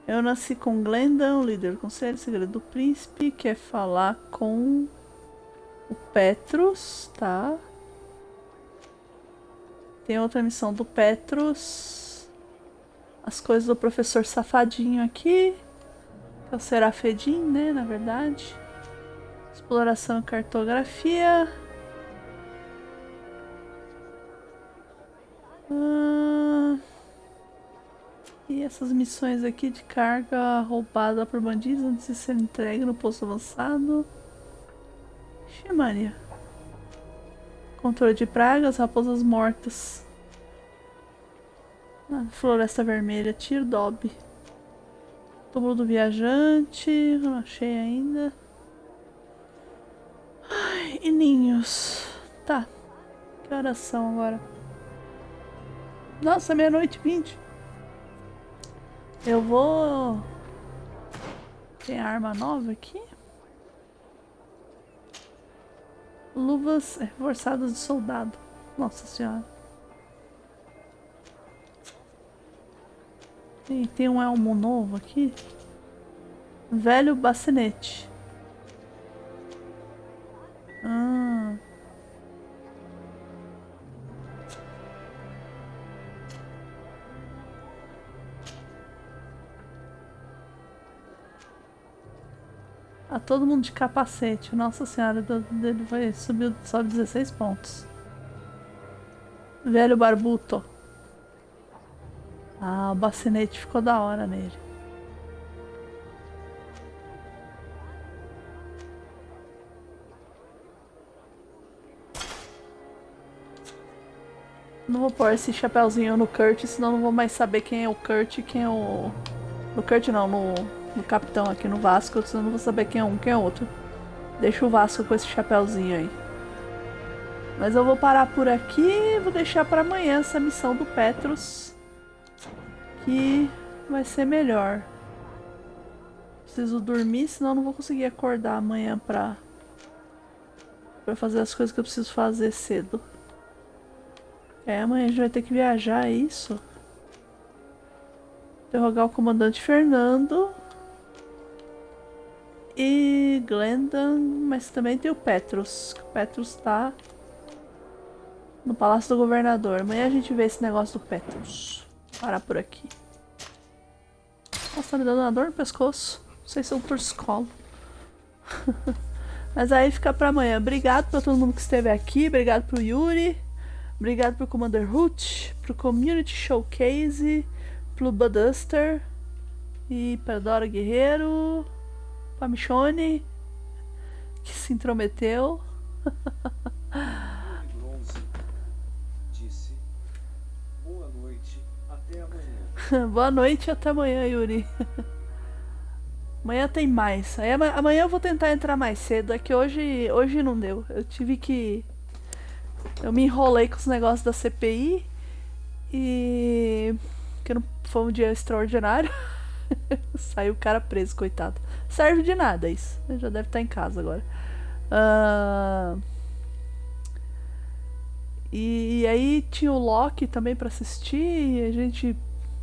Eu nasci com Glenda, o líder do conselho. Segredo do príncipe. Quer falar com o Petrus, tá? Tem outra missão do Petrus. As coisas do professor safadinho aqui. Que é o Serafedim, né, na verdade. Exploração e cartografia. E essas missões aqui de carga roubada por bandidos antes de ser entregue no posto avançado. Ximania. Controle de pragas, raposas mortas. Floresta Vermelha, Tirdob. Túmulo do Viajante, não achei ainda. Ai, e ninhos. Tá. Que horas são agora? Nossa, 00:20. Eu vou... Tem arma nova aqui? Luvas reforçadas de soldado. Nossa senhora. E tem um elmo novo aqui. Velho bacinete. Todo mundo de capacete. Nossa senhora, dele vai subir, sobe 16 pontos. Velho barbuto. Ah, o bacinete ficou da hora nele. Não vou pôr esse chapéuzinho no Kurt, senão não vou mais saber quem é o Kurt e quem é o... No Kurt não, no capitão aqui no Vasco, senão não vou saber quem é um, quem é outro. Deixa o Vasco com esse chapéuzinho aí. Mas eu vou parar por aqui e vou deixar pra amanhã essa missão do Petrus. Que vai ser melhor. Preciso dormir, senão não vou conseguir acordar amanhã pra fazer as coisas que eu preciso fazer cedo. Amanhã a gente vai ter que viajar, é isso? Interrogar o comandante Fernando. E Glendon, mas também tem o Petrus. O Petrus tá no Palácio do Governador. Amanhã a gente vê esse negócio do Petrus. Vou parar por aqui. Nossa, tá me dando uma dor no pescoço. Não sei se é um torcicolo. Mas aí fica pra amanhã. Obrigado pra todo mundo que esteve aqui. Obrigado pro Yuri. Obrigado pro Commander Hoot. Pro Community Showcase. Pro Buduster. E pra Dora Guerreiro. Pra Michone. Que se intrometeu. Disse boa noite, até amanhã. Boa noite e até amanhã, Yuri. Amanhã tem mais. Aí, amanhã eu vou tentar entrar mais cedo. É que hoje não deu. Eu tive que... Eu me enrolei com os negócios da CPI. E... Que não foi um dia extraordinário. Saiu o cara preso, coitado. Serve de nada isso. Ele já deve estar em casa agora. E aí tinha o Loki também pra assistir. E a gente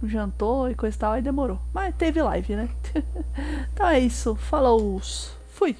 jantou e coisa e tal. Aí demorou. Mas teve live, né? Então é isso. Falou. Fui.